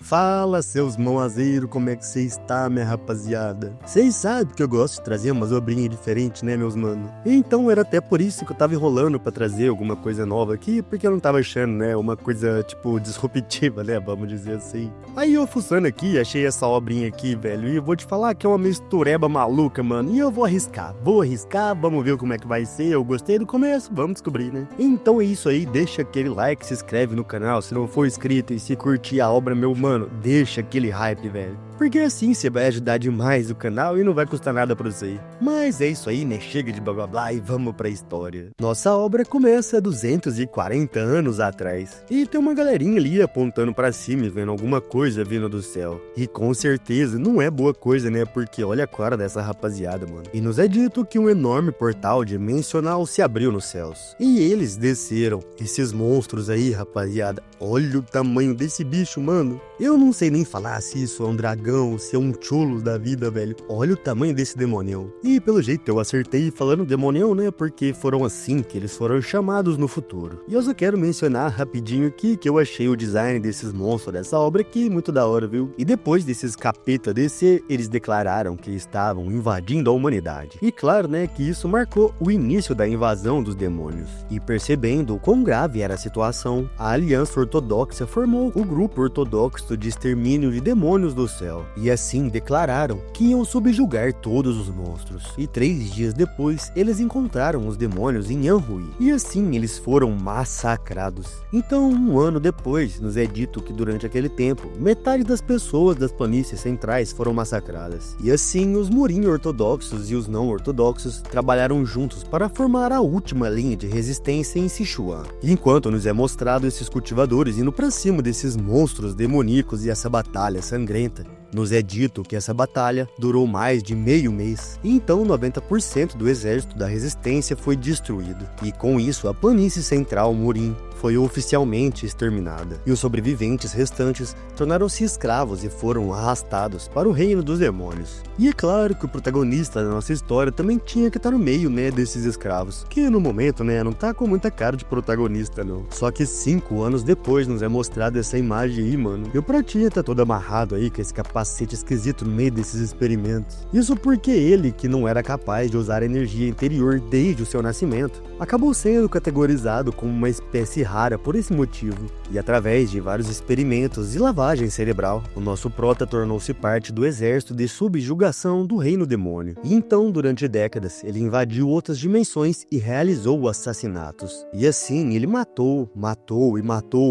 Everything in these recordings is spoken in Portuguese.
Fala, seus mãozeiros, como é que cê está, minha rapaziada? Vocês sabem que eu gosto de trazer umas obrinhas diferentes, né, meus mano? Então era até por isso que eu tava enrolando pra trazer alguma coisa nova aqui, porque eu não tava achando, né, uma coisa, tipo, disruptiva, né, vamos dizer assim. Aí eu fuçando aqui, achei essa obrinha aqui, velho, e eu vou te falar que é uma mistureba maluca, mano, e eu vou arriscar, vamos ver como é que vai ser. Eu gostei do começo, vamos descobrir, né? Então é isso aí, deixa aquele like, se inscreve no canal se não for inscrito e se curtir a obra, meu mano, deixa aquele hype, velho. Porque assim você vai ajudar demais o canal e não vai custar nada pra você. Mas é isso aí, né? Chega de blá blá blá e vamos pra história. Nossa obra começa 240 anos atrás. E tem uma galerinha ali apontando pra cima e vendo alguma coisa vindo do céu. E com certeza não é boa coisa, né? Porque olha a cara dessa rapaziada, mano. E nos é dito que um enorme portal dimensional se abriu nos céus. E eles desceram. Esses monstros aí, rapaziada. Olha o tamanho desse bicho, mano. Eu não sei nem falar se isso é um dragão, se é um chulo da vida, velho. Olha o tamanho desse demonião. E pelo jeito eu acertei falando demonião, né? Porque foram assim que eles foram chamados no futuro. E eu só quero mencionar rapidinho aqui que eu achei o design desses monstros dessa obra aqui muito da hora, viu? E depois desses capeta descer, eles declararam que estavam invadindo a humanidade. E claro, né, que isso marcou o início da invasão dos demônios. E percebendo o quão grave era a situação, a Aliança Ortodoxa formou o grupo ortodoxo de extermínio de demônios do céu, e assim declararam que iam subjugar todos os monstros. E 3 dias depois, eles encontraram os demônios em Anhui, e assim eles foram massacrados. Então, um ano depois, nos é dito que durante aquele tempo, metade das pessoas das planícies centrais foram massacradas. E assim, os Murim ortodoxos e os não ortodoxos trabalharam juntos para formar a última linha de resistência em Sichuan. E enquanto nos é mostrado esses cultivadores indo pra cima desses monstros demoníacos e essa batalha sangrenta, nos é dito que essa batalha durou mais de meio mês, e então 90% do exército da resistência foi destruído, e com isso a planície central Murim foi oficialmente exterminada, e os sobreviventes restantes tornaram-se escravos e foram arrastados para o reino dos demônios. E é claro que o protagonista da nossa história também tinha que estar no meio, né, desses escravos, que no momento, né, não tá com muita cara de protagonista, não. Só que 5 anos depois nos é mostrada essa imagem aí, mano, e o pratinha tá todo amarrado aí com esse capacete esquisito no meio desses experimentos. Isso porque ele, que não era capaz de usar energia interior desde o seu nascimento, acabou sendo categorizado como uma espécie rara por esse motivo. E através de vários experimentos e lavagem cerebral, o nosso prota tornou-se parte do exército de subjugação do reino demônio. E então, durante décadas, ele invadiu outras dimensões e realizou assassinatos. E assim, ele matou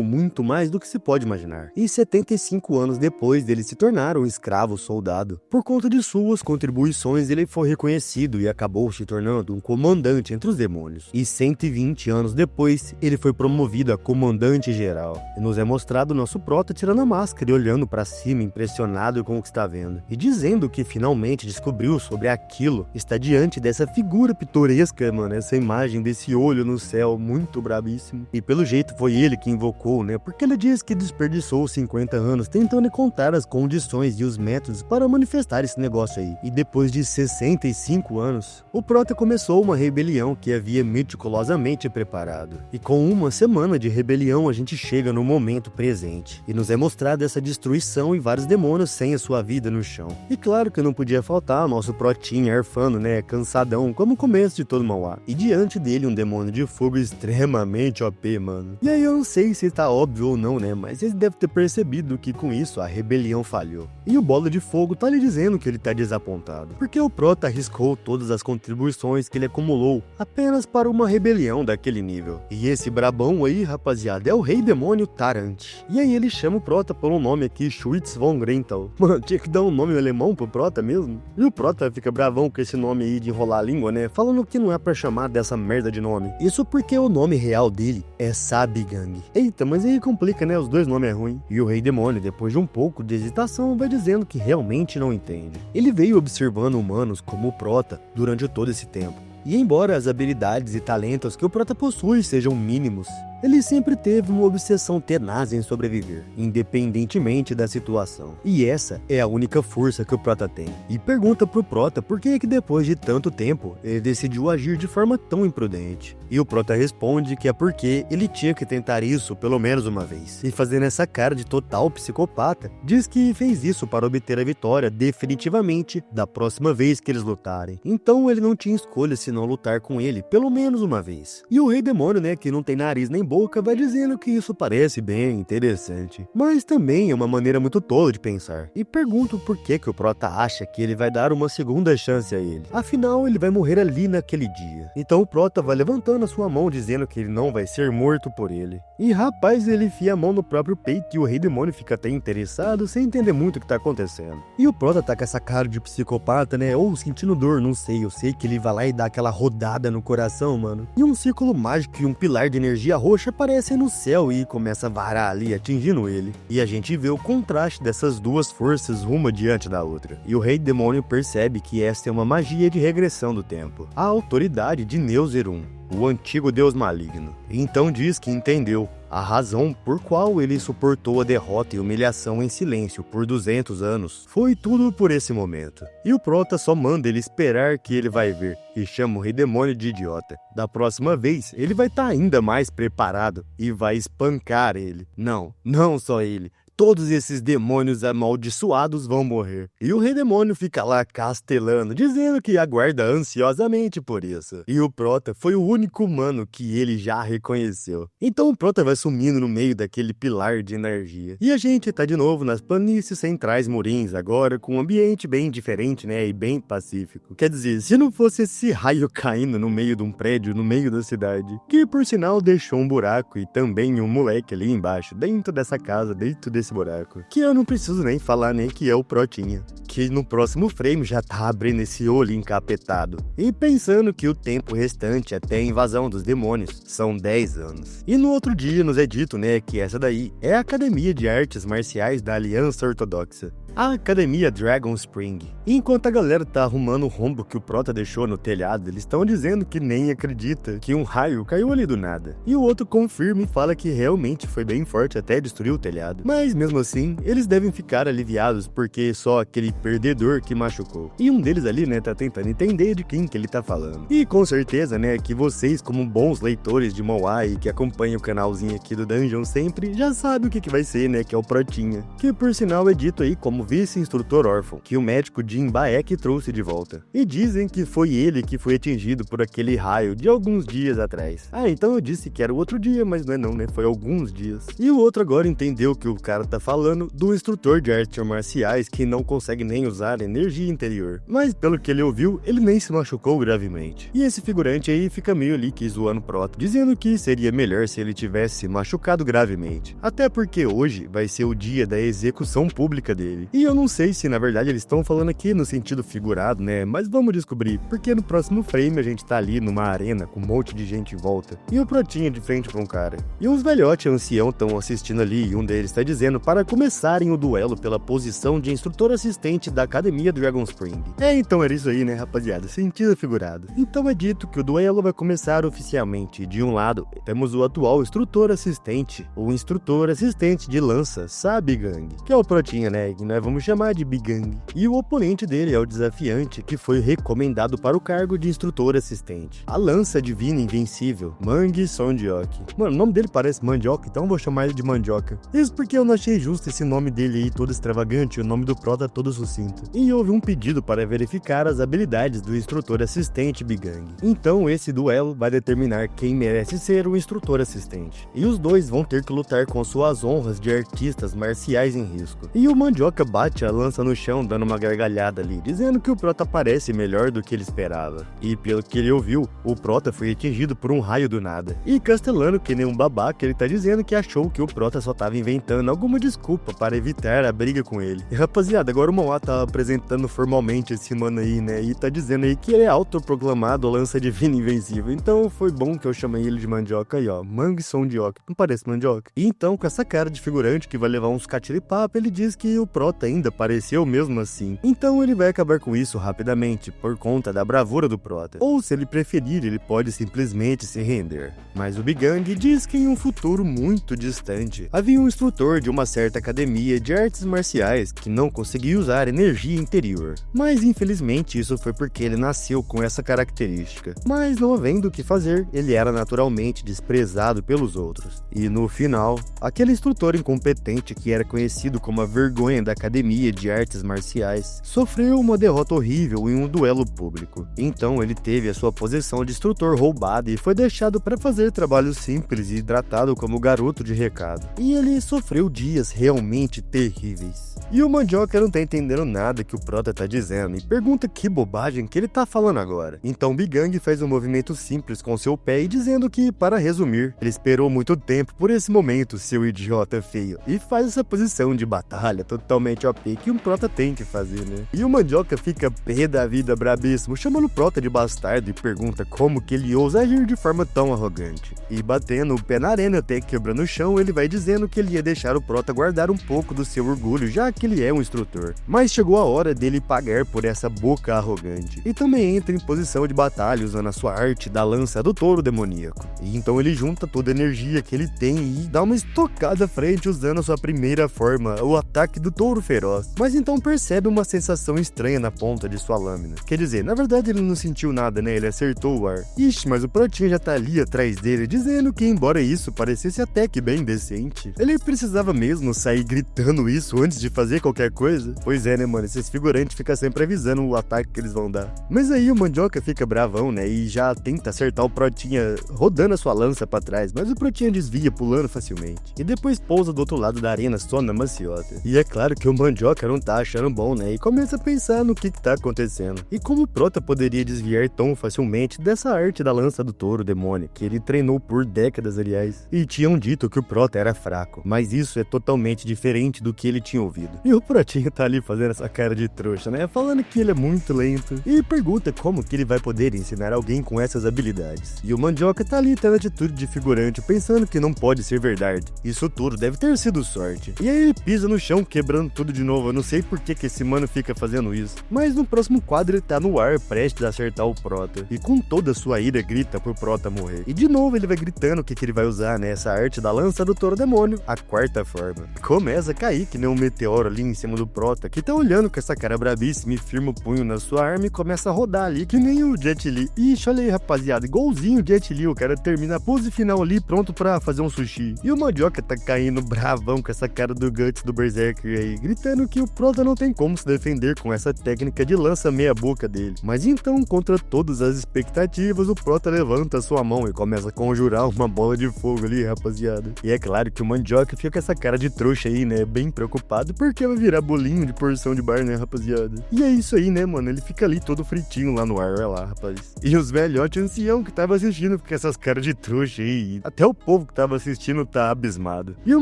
muito mais do que se pode imaginar. E 75 anos depois dele se tornar um escravo soldado, por conta de suas contribuições, ele foi reconhecido e acabou se tornando um comandante entre os demônios. E 120 anos depois, ele foi promovido a comandante geral. E nos é mostrado o nosso prota tirando a máscara e olhando pra cima, impressionado com o que está vendo. E dizendo que finalmente descobriu sobre aquilo, está diante dessa figura pitoresca, mano, essa imagem desse olho no céu, muito brabíssimo. E pelo jeito foi ele que invocou, né, porque ele diz que desperdiçou 50 anos tentando encontrar as condições e os métodos para manifestar esse negócio aí. E depois de 65 anos, o prota começou uma rebelião que havia meticulosamente preparado. E com uma semana de rebelião, a gente chega no momento presente. E nos é mostrada essa destruição e vários demônios sem a sua vida no chão. E claro que não podia faltar o nosso protinha arfando, né, cansadão, como o começo de todo Mauá. E diante dele um demônio de fogo extremamente OP, mano. E aí eu não sei se tá óbvio ou não, né, mas ele deve ter percebido que com isso a rebelião falhou. E o Bola de Fogo tá lhe dizendo que ele tá desapontado, porque o prota arriscou todas as contribuições que ele acumulou apenas para uma rebelião daquele nível. E esse brabão aí, rapaziada, é o rei demônio Tarant. E aí ele chama o prota por um nome aqui, Schwitz von Grental. Mano, tinha que dar um nome alemão pro prota mesmo. E o prota fica bravão com esse nome aí de enrolar a língua, né, falando que não é pra chamar dessa merda de nome. Isso porque o nome real dele é Sabigang. Eita, mas aí complica, né, os dois nomes é ruim. E o rei demônio, depois de um pouco de hesitação, vai dizendo que realmente não entende. Ele veio observando humanos como o prota durante todo esse tempo. E embora as habilidades e talentos que o prota possui sejam mínimos, Ele sempre teve uma obsessão tenaz em sobreviver, independentemente da situação. E essa é a única força que o Prota tem. E pergunta pro Prota por que depois de tanto tempo ele decidiu agir de forma tão imprudente. E o Prota responde que é porque ele tinha que tentar isso pelo menos uma vez. E fazendo essa cara de total psicopata, diz que fez isso para obter a vitória definitivamente da próxima vez que eles lutarem. Então ele não tinha escolha senão lutar com ele pelo menos uma vez. E o Rei Demônio, né, que não tem nariz nem boca, vai dizendo que isso parece bem interessante. Mas também é uma maneira muito tola de pensar. E pergunto por que o Prota acha que ele vai dar uma segunda chance a ele. Afinal, ele vai morrer ali naquele dia. Então o Prota vai levantando a sua mão dizendo que ele não vai ser morto por ele. E rapaz, ele enfia a mão no próprio peito e o Rei Demônio fica até interessado sem entender muito o que tá acontecendo. E o Prota tá com essa cara de psicopata, né? Ou sentindo dor, não sei. Eu sei que ele vai lá e dá aquela rodada no coração, mano. E um círculo mágico e um pilar de energia roxa aparecem no céu e começa a varar ali, atingindo ele. E a gente vê o contraste dessas duas forças uma diante da outra. E o Rei Demônio percebe que essa é uma magia de regressão do tempo. A autoridade de Neuzerum, o antigo deus maligno. Então diz que entendeu a razão por qual ele suportou a derrota e humilhação em silêncio por 200 anos. Foi tudo por esse momento. E o Prota só manda ele esperar que ele vai ver e chama o Rei Demônio de idiota. Da próxima vez, ele vai estar ainda mais preparado e vai espancar ele. Não só ele. Todos esses demônios amaldiçoados vão morrer. E o Rei Demônio fica lá castelando, dizendo que aguarda ansiosamente por isso. E o Prota foi o único humano que ele já reconheceu. Então o Prota vai sumindo no meio daquele pilar de energia. E a gente tá de novo nas planícies centrais Murins, agora com um ambiente bem diferente, né, e bem pacífico. Quer dizer, se não fosse esse raio caindo no meio de um prédio, no meio da cidade, que por sinal deixou um buraco e também um moleque ali embaixo, dentro dessa casa, dentro desse buraco, que eu não preciso nem falar nem que é o Protinha, que no próximo frame já tá abrindo esse olho encapetado e pensando que o tempo restante até a invasão dos demônios são 10 anos. E no outro dia nos é dito, né, que essa daí é a Academia de Artes Marciais da Aliança Ortodoxa, a Academia Dragon Spring. E enquanto a galera tá arrumando o rombo que o Prota deixou no telhado, eles estão dizendo que nem acredita que um raio caiu ali do nada. E o outro confirma e fala que realmente foi bem forte até destruir o telhado. Mas mesmo assim, eles devem ficar aliviados porque só aquele perdedor que machucou. E um deles ali, né, tá tentando entender de quem que ele tá falando. E com certeza, né, que vocês como bons leitores de Moai que acompanham o canalzinho aqui do Dungeon sempre, já sabem o que vai ser, né, que é o Protinha. Que por sinal é dito aí como vice-instrutor órfão, que o médico Jim Baek trouxe de volta. E dizem que foi ele que foi atingido por aquele raio de alguns dias atrás. Ah, então eu disse que era o outro dia, mas não é não, né? Foi alguns dias. E o outro agora entendeu que o cara tá falando do instrutor de artes marciais que não consegue nem usar energia interior. Mas pelo que ele ouviu, ele nem se machucou gravemente. E esse figurante aí fica meio ali que zoando o Prota, dizendo que seria melhor se ele tivesse machucado gravemente. Até porque hoje vai ser o dia da execução pública dele. E eu não sei se na verdade eles estão falando aqui no sentido figurado, né? Mas vamos descobrir, porque no próximo frame a gente tá ali numa arena com um monte de gente em volta. E o Protinha de frente pra um cara. E uns velhotes ancião estão assistindo ali e um deles tá dizendo para começarem o duelo pela posição de instrutor assistente da Academia Dragon Spring. Então era isso aí, né, rapaziada? Sentido figurado. Então é dito que o duelo vai começar oficialmente. De um lado, temos o atual instrutor assistente, o instrutor assistente de lança, Sabigang, que é o Protinha, né? Que nós vamos chamar de Bigang. E o oponente dele é o desafiante, que foi recomendado para o cargo de instrutor assistente, a lança divina invencível, Mang Sondiok. Mano, o nome dele parece mandioca, então eu vou chamar ele de mandioca. Isso porque eu não achei justo esse nome dele aí todo extravagante e o nome do Prota todo sucinto. E houve um pedido para verificar as habilidades do instrutor assistente Bigang. Então esse duelo vai determinar quem merece ser o instrutor assistente. E os dois vão ter que lutar com suas honras de artistas marciais em risco. E o mandioca bate a lança no chão dando uma gargalhada ali, dizendo que o Prota parece melhor do que ele esperava. E pelo que ele ouviu, o Prota foi atingido por um raio do nada. E castelano que nem um babaca, ele tá dizendo que achou que o Prota só tava inventando alguma desculpa para evitar a briga com ele. E rapaziada, agora o Moá tá apresentando formalmente esse mano aí, né, e tá dizendo aí que ele é autoproclamado lança divina invencível. Então foi bom que eu chamei ele de mandioca aí, ó, Mang Sondiok. Não parece mandioca? E então, com essa cara de figurante que vai levar uns catiripapo, ele diz que o Prota Prota ainda apareceu mesmo assim. Então ele vai acabar com isso rapidamente, por conta da bravura do Prota. Ou se ele preferir, ele pode simplesmente se render. Mas o Bigang diz que em um futuro muito distante, havia um instrutor de uma certa academia de artes marciais que não conseguia usar energia interior. Mas infelizmente isso foi porque ele nasceu com essa característica. Mas não havendo o que fazer, ele era naturalmente desprezado pelos outros. E no final, aquele instrutor incompetente que era conhecido como a vergonha da academia de artes marciais, sofreu uma derrota horrível em um duelo público. Então ele teve a sua posição de instrutor roubada e foi deixado para fazer trabalhos simples e tratado como garoto de recado. E ele sofreu dias realmente terríveis. E o Mandioca não tá entendendo nada que o Prota tá dizendo e pergunta que bobagem que ele tá falando agora. Então Bigang faz um movimento simples com seu pé e dizendo que, para resumir, ele esperou muito tempo por esse momento, seu idiota feio, e faz essa posição de batalha totalmente OP que um Prota tem que fazer, né? E o Mandioca fica pé da vida brabíssimo, chamando o Prota de bastardo e pergunta como que ele ousa agir de forma tão arrogante. E batendo o pé na arena até quebrando o chão, ele vai dizendo que ele ia deixar o Prota guardar um pouco do seu orgulho, já que ele é um instrutor. Mas chegou a hora dele pagar por essa boca arrogante. E também entra em posição de batalha usando a sua arte da lança do touro demoníaco. E então ele junta toda a energia que ele tem e dá uma estocada à frente usando a sua primeira forma, o ataque do touro feroz. Mas então percebe uma sensação estranha na ponta de sua lâmina. Quer dizer, na verdade ele não sentiu nada, né? Ele acertou o ar. Ixi, mas o Protinha já tá ali atrás dele, dizendo que embora isso parecesse até que bem decente, ele precisava mesmo sair gritando isso antes de fazer qualquer coisa? Pois é, né, mano? Esses figurantes ficam sempre avisando o ataque que eles vão dar. Mas aí o Mandioca fica bravão, né? E já tenta acertar o Protinha rodando a sua lança pra trás, mas o Protinha desvia pulando facilmente. E depois pousa do outro lado da arena só na maciota. E é claro que o Mandioca não tá achando bom, né? E começa a pensar no que tá acontecendo. E como o Prota poderia desviar tão facilmente dessa arte da lança do touro demônio, que ele treinou por décadas, aliás. E tinham dito que o Prota era fraco, mas isso é totalmente diferente do que ele tinha ouvido. E o Protinha tá ali fazendo essa cara de trouxa, né? Falando que ele é muito lento. E pergunta como que ele vai poder ensinar alguém com essas habilidades. E o Mandioca tá ali tendo atitude de figurante, pensando que não pode ser verdade. Isso tudo deve ter sido sorte. E aí ele pisa no chão, quebrando tudo de novo. Eu não sei por que esse mano fica fazendo isso. Mas no próximo quadro ele tá no ar, prestes a acertar o Prota. E com toda a sua ira grita pro Prota morrer. E de novo ele vai gritando o que ele vai usar, né? Essa arte da lança do touro demônio, a quarta forma. Começa a cair que nem um meteoro ali em cima do Prota, que tá olhando com essa cara brabíssima e firma o punho na sua arma e começa a rodar ali, que nem o Jet Li. Ixi, olha aí, rapaziada, igualzinho o Jet Li, o cara termina a pose final ali, pronto pra fazer um sushi. E o Mandioca tá caindo bravão com essa cara do Guts do Berserker aí, gritando que o Prota não tem como se defender com essa técnica de lança meia boca dele. Mas então, contra todas as expectativas, o Prota levanta a sua mão e começa a conjurar uma bola de fogo ali, rapaziada. E é claro que o Mandioca fica com essa cara de trouxa aí, né, bem preocupado, porque vai virar bolinho de porção de bar, né, rapaziada. E é isso aí, né, mano, ele fica ali todo fritinho lá no ar, olha lá, rapaz. E os velhotes ancião que tava assistindo com essas caras de trouxa aí, até o povo que tava assistindo tá abismado. E o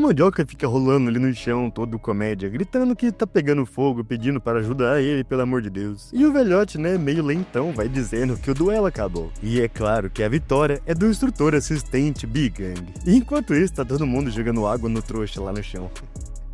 Mandioca fica rolando ali no chão, todo comédia, gritando que tá pegando fogo, pedindo para ajudar ele, pelo amor de Deus. E o velhote, né, meio lentão, vai dizendo que o duelo acabou. E é claro que a vitória é do instrutor assistente Bigang. E enquanto isso, tá todo mundo jogando água no trouxa lá no chão.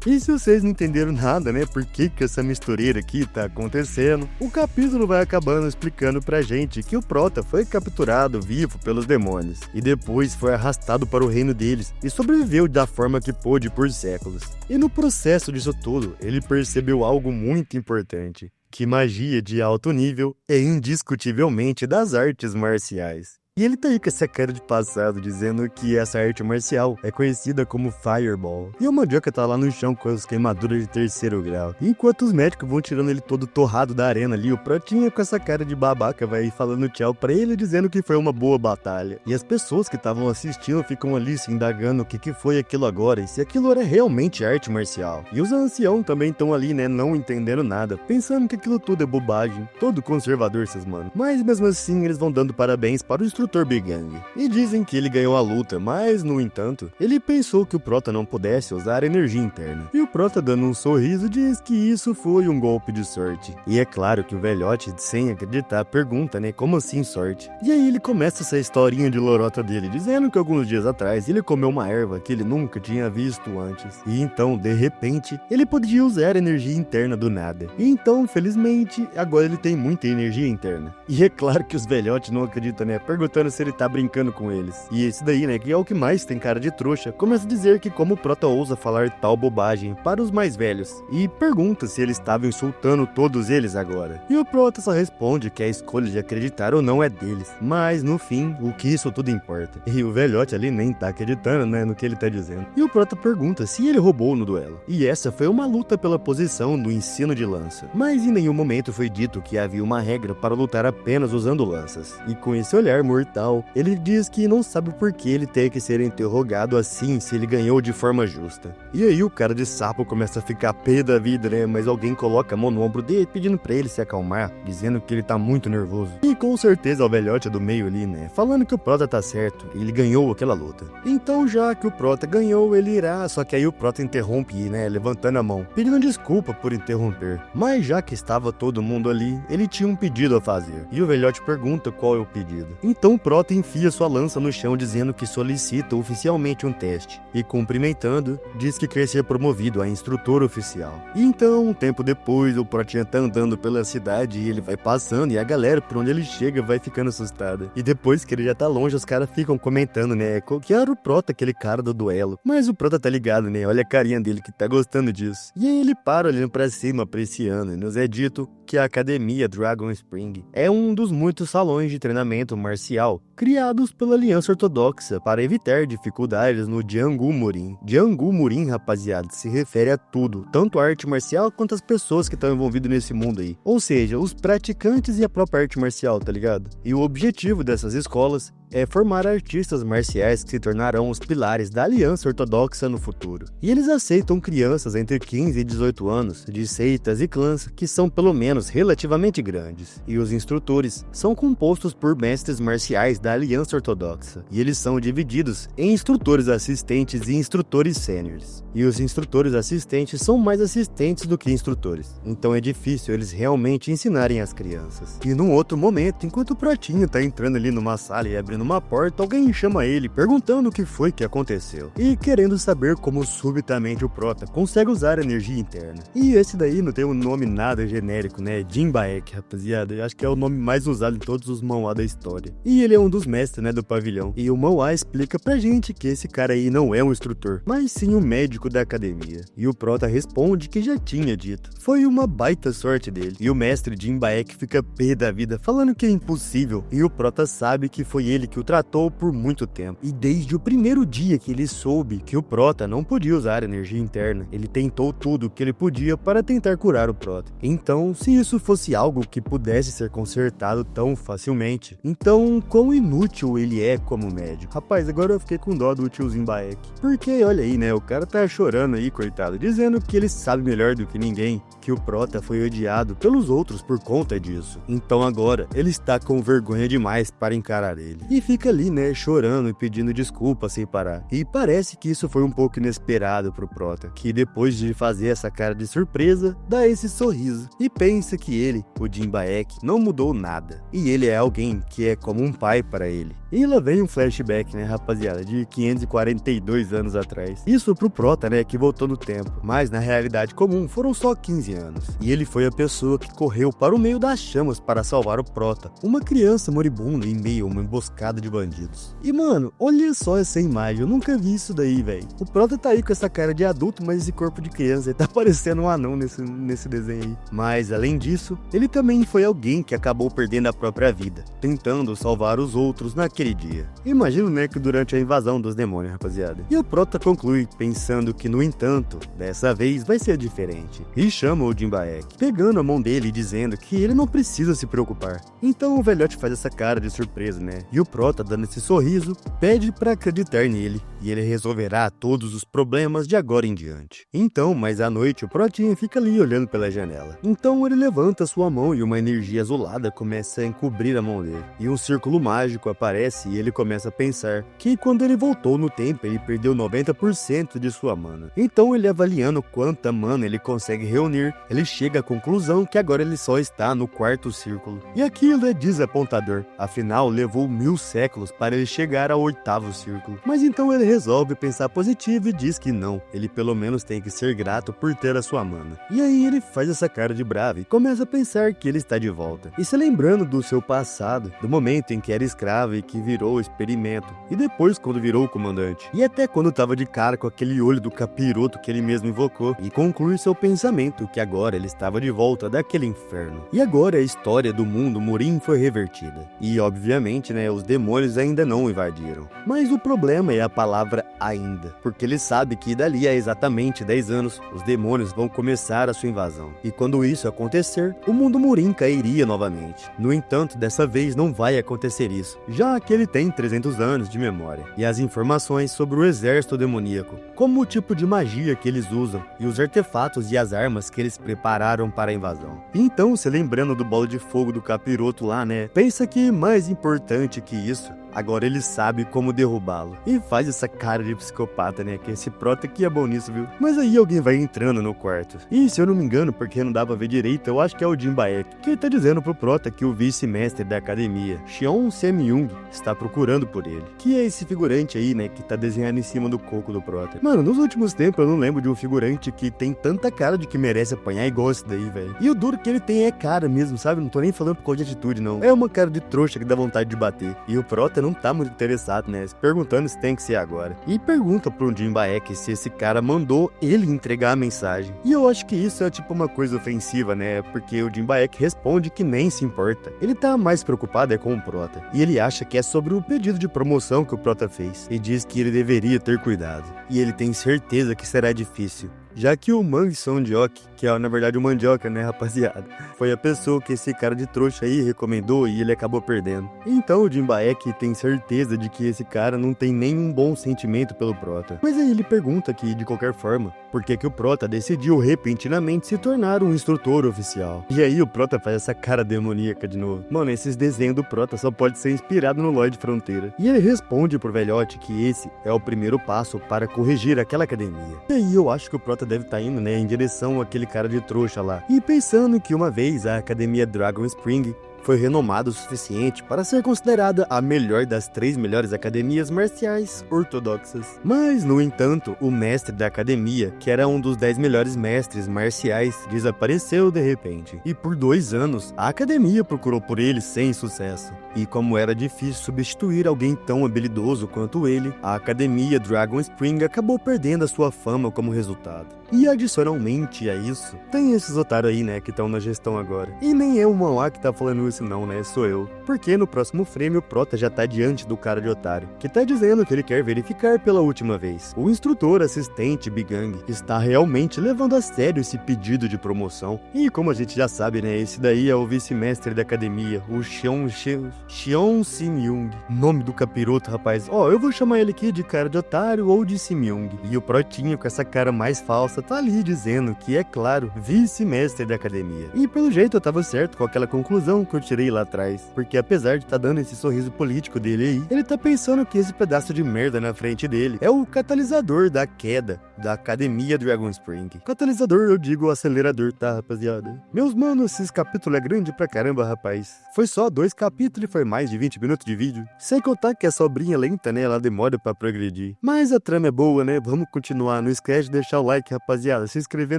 E se vocês não entenderam nada, né, por que essa mistureira aqui tá acontecendo, o capítulo vai acabando explicando pra gente que o Prota foi capturado vivo pelos demônios, e depois foi arrastado para o reino deles, e sobreviveu da forma que pôde por séculos. E no processo disso tudo, ele percebeu algo muito importante, que magia de alto nível é indiscutivelmente das artes marciais. E ele tá aí com essa cara de passado, dizendo que essa arte marcial é conhecida como Fireball. E o Mandioca tá lá no chão com as queimaduras de 3º grau. E enquanto os médicos vão tirando ele todo torrado da arena ali, o Protinha com essa cara de babaca vai falando tchau pra ele, dizendo que foi uma boa batalha. E as pessoas que estavam assistindo ficam ali se indagando o que foi aquilo agora e se aquilo era realmente arte marcial. E os anciãos também estão ali, né, não entendendo nada, pensando que aquilo tudo é bobagem. Todo conservador, esses mano. Mas mesmo assim, eles vão dando parabéns para o instrutor Big Gang, e dizem que ele ganhou a luta, mas, no entanto, ele pensou que o Prota não pudesse usar energia interna. E o Prota, dando um sorriso, diz que isso foi um golpe de sorte. E é claro que o velhote, sem acreditar, pergunta, né, como assim sorte? E aí ele começa essa historinha de lorota dele, dizendo que alguns dias atrás ele comeu uma erva que ele nunca tinha visto antes. E então, de repente, ele podia usar energia interna do nada. E então, felizmente, agora ele tem muita energia interna. E é claro que os velhotes não acreditam, né, perguntando se ele tá brincando com eles. E esse daí, né, que é o que mais tem cara de trouxa, começa a dizer que como o Prota ousa falar tal bobagem para os mais velhos. E pergunta se eles estavam insultando todos eles agora. E o Prota só responde que a escolha de acreditar ou não é deles. Mas, no fim, o que isso tudo importa. E o velhote ali nem tá acreditando, né, no que ele tá dizendo. E o Prota pergunta se ele roubou no duelo. E essa foi uma luta pela posição do ensino de lança. Mas em nenhum momento foi dito que havia uma regra para lutar apenas usando lanças. E com esse olhar mortal, ele diz que não sabe por que ele tem que ser interrogado assim se ele ganhou de forma justa. E aí o cara de sapo começa a ficar pé da vida, né, mas alguém coloca a mão no ombro dele pedindo pra ele se acalmar, dizendo que ele tá muito nervoso. E com certeza o velhote do meio ali, né, falando que o Prota tá certo, ele ganhou aquela luta. Então já que o Prota ganhou, ele irá, só que aí o Prota interrompe, né, levantando a mão, pedindo desculpa por interromper. Mas já que estava todo mundo ali, ele tinha um pedido a fazer. E o velhote pergunta qual é o pedido. Então o Prota enfia sua lança no chão dizendo que solicita oficialmente um teste. E cumprimentando, diz que quer ser promovido a instrutor oficial. E então, um tempo depois, o Protinha tá andando pela cidade e ele vai passando e a galera por onde ele chega vai ficando assustada. E depois que ele já tá longe, os caras ficam comentando, né, qual que era o Prota, aquele cara do duelo. Mas o Prota tá ligado, né, olha a carinha dele que tá gostando disso. E aí ele para olhando pra cima, apreciando, e nos é dito que a Academia Dragon Spring é um dos muitos salões de treinamento marcial criados pela Aliança Ortodoxa para evitar dificuldades no Jiangu Murin. Jiangu Murin, rapaziada, se refere a tudo, tanto a arte marcial quanto as pessoas que estão envolvidas nesse mundo aí. Ou seja, os praticantes e a própria arte marcial, tá ligado? E o objetivo dessas escolas é formar artistas marciais que se tornarão os pilares da Aliança Ortodoxa no futuro. E eles aceitam crianças entre 15 e 18 anos, de seitas e clãs que são pelo menos relativamente grandes. E os instrutores são compostos por mestres marciais da Aliança Ortodoxa. E eles são divididos em instrutores assistentes e instrutores sêniores. E os instrutores assistentes são mais assistentes do que instrutores. Então é difícil eles realmente ensinarem as crianças. E num outro momento, enquanto o Protinho tá entrando ali numa sala e abrindo uma porta, alguém chama ele, perguntando o que foi que aconteceu. E querendo saber como subitamente o Prota consegue usar energia interna. E esse daí não tem um nome nada genérico, né? Jinbaek, rapaziada. Eu acho que é o nome mais usado em todos os manhwa da história. E ele é um dos mestres, né, do pavilhão. E o manhwa explica pra gente que esse cara aí não é um instrutor, mas sim um médico da academia. E o Prota responde que já tinha dito. Foi uma baita sorte dele. E o mestre Jinbaek fica pé da vida, falando que é impossível. E o Prota sabe que foi ele que o tratou por muito tempo. E desde o primeiro dia que ele soube que o Prota não podia usar energia interna, ele tentou tudo o que ele podia para tentar curar o Prota. Então, se isso fosse algo que pudesse ser consertado tão facilmente, então quão inútil ele é como médico. Rapaz, agora eu fiquei com dó do tiozinho Baek. Porque, olha aí, né, o cara tá chorando aí, coitado, dizendo que ele sabe melhor do que ninguém que o Prota foi odiado pelos outros por conta disso. Então agora, ele está com vergonha demais para encarar ele. E fica ali, né, chorando e pedindo desculpa sem parar. E parece que isso foi um pouco inesperado pro Prota, que depois de fazer essa cara de surpresa, dá esse sorriso e pensa que ele, o Jinbaek, não mudou nada. E ele é alguém que é como um pai para ele. E lá vem um flashback, né, rapaziada, de 542 anos atrás. Isso pro Prota, né, que voltou no tempo. Mas na realidade comum foram só 15 anos. E ele foi a pessoa que correu para o meio das chamas para salvar o Prota, uma criança moribunda em meio a uma emboscada de bandidos. E mano, olha só essa imagem, eu nunca vi isso daí, velho. O Prota tá aí com essa cara de adulto, mas esse corpo de criança, ele tá parecendo um anão nesse desenho aí. Mas além disso, ele também foi alguém que acabou perdendo a própria vida, tentando salvar os outros naquele dia. Imagino, né, que durante a invasão dos demônios, rapaziada. E o Prota conclui, pensando que, no entanto, dessa vez vai ser diferente. E chama o Jinbaek, pegando a mão dele e dizendo que ele não precisa se preocupar. Então o velhote faz essa cara de surpresa, né? E o Prota, dando esse sorriso, pede pra acreditar nele, e ele resolverá todos os problemas de agora em diante. Então, mais à noite, o Protinha fica ali olhando pela janela. Então ele levanta sua mão e uma energia azulada começa a encobrir a mão dele. E um círculo mágico aparece acontece e ele começa a pensar que quando ele voltou no tempo, ele perdeu 90% de sua mana. Então ele, avaliando quanta mana ele consegue reunir, ele chega à conclusão que agora ele só está no quarto círculo. E aquilo é desapontador, afinal levou 1000 séculos para ele chegar ao oitavo círculo. Mas então ele resolve pensar positivo e diz que não, ele pelo menos tem que ser grato por ter a sua mana. E aí ele faz essa cara de bravo e começa a pensar que ele está de volta. E se lembrando do seu passado, do momento em que era escravo e que virou experimento, e depois quando virou comandante, e até quando estava de cara com aquele olho do capiroto que ele mesmo invocou, e conclui seu pensamento que agora ele estava de volta daquele inferno. E agora a história do mundo Murim foi revertida. E obviamente, né, os demônios ainda não invadiram. Mas o problema é a palavra ainda, porque ele sabe que dali a exatamente 10 anos, os demônios vão começar a sua invasão. E quando isso acontecer, o mundo Murim cairia novamente. No entanto, dessa vez não vai acontecer isso, já que ele tem 300 anos de memória. E as informações sobre o exército demoníaco, como o tipo de magia que eles usam, e os artefatos e as armas que eles prepararam para a invasão. E então, se lembrando do bolo de fogo do capiroto lá, né, pensa que mais importante que isso, agora ele sabe como derrubá-lo. E faz essa cara de psicopata, né? Que esse prota aqui é bom nisso, viu? Mas aí alguém vai entrando no quarto. E se eu não me engano, porque não dá pra ver direito, eu acho que é o Jim Baek, que tá dizendo pro prota que o vice-mestre da academia, Xion Semyung, está procurando por ele. Que é esse figurante aí, né? Que tá desenhado em cima do coco do prota. Mano, nos últimos tempos eu não lembro de um figurante que tem tanta cara de que merece apanhar igual esse daí, velho. E o duro que ele tem é cara mesmo, sabe? Não tô nem falando por causa de atitude, não. É uma cara de trouxa que dá vontade de bater. E o prota não tá muito interessado, né? Se perguntando se tem que ser agora. E pergunta pro Jim Baek se esse cara mandou ele entregar a mensagem. E eu acho que isso é tipo uma coisa ofensiva, né? Porque o Jim Baek responde que nem se importa. Ele tá mais preocupado com o prota. E ele acha que é sobre o pedido de promoção que o prota fez. E diz que ele deveria ter cuidado. E ele tem certeza que será difícil, já que o Mang Sonjok, que é na verdade o Mandioca, né, rapaziada, foi a pessoa que esse cara de trouxa aí recomendou e ele acabou perdendo. Então o Jim Baek tem certeza de que esse cara não tem nenhum bom sentimento pelo prota. Mas aí ele pergunta que, de qualquer forma, por que o prota decidiu repentinamente se tornar um instrutor oficial. E aí o prota faz essa cara demoníaca de novo. Mano, esses desenhos do prota só pode ser inspirado no Lloyd Fronteira. E ele responde pro velhote que esse é o primeiro passo para corrigir aquela academia. E aí eu acho que o prota deve estar indo, né, em direção àquele cara de trouxa lá. E pensando que uma vez a academia Dragon Spring foi renomada o suficiente para ser considerada a melhor das 3 melhores academias marciais ortodoxas. Mas, no entanto, o mestre da academia, que era um dos 10 melhores mestres marciais, desapareceu de repente. E por 2 anos, a academia procurou por ele sem sucesso. E como era difícil substituir alguém tão habilidoso quanto ele, a academia Dragon Spring acabou perdendo a sua fama como resultado. E adicionalmente a isso, tem esses otários aí, né, que estão na gestão agora. E nem é o Mauá que tá falando isso não, né, sou eu. Porque no próximo frame o prota já tá diante do cara de otário, que tá dizendo que ele quer verificar pela última vez. O instrutor assistente Bigang está realmente levando a sério esse pedido de promoção. E como a gente já sabe, né, esse daí é o vice-mestre da academia, o Xion Simyung. Nome do capiroto, rapaz. Ó, eu vou chamar ele aqui de cara de otário ou de Simyung. E o protinho com essa cara mais falsa tá ali dizendo que é claro, vice-mestre da academia. E pelo jeito eu tava certo com aquela conclusão que eu tirei lá atrás, porque apesar de tá dando esse sorriso político dele aí, ele tá pensando que esse pedaço de merda na frente dele é o catalisador da queda da academia Dragon Spring. Catalisador, eu digo acelerador, tá, rapaziada? Meus manos, esse capítulo é grande pra caramba, rapaz. Foi só 2 capítulos e foi mais de 20 minutos de vídeo. Sem contar que a sobrinha lenta, né, ela demora pra progredir. Mas a trama é boa, né? Vamos continuar. Não esquece de deixar o like, rapaziada, se inscrever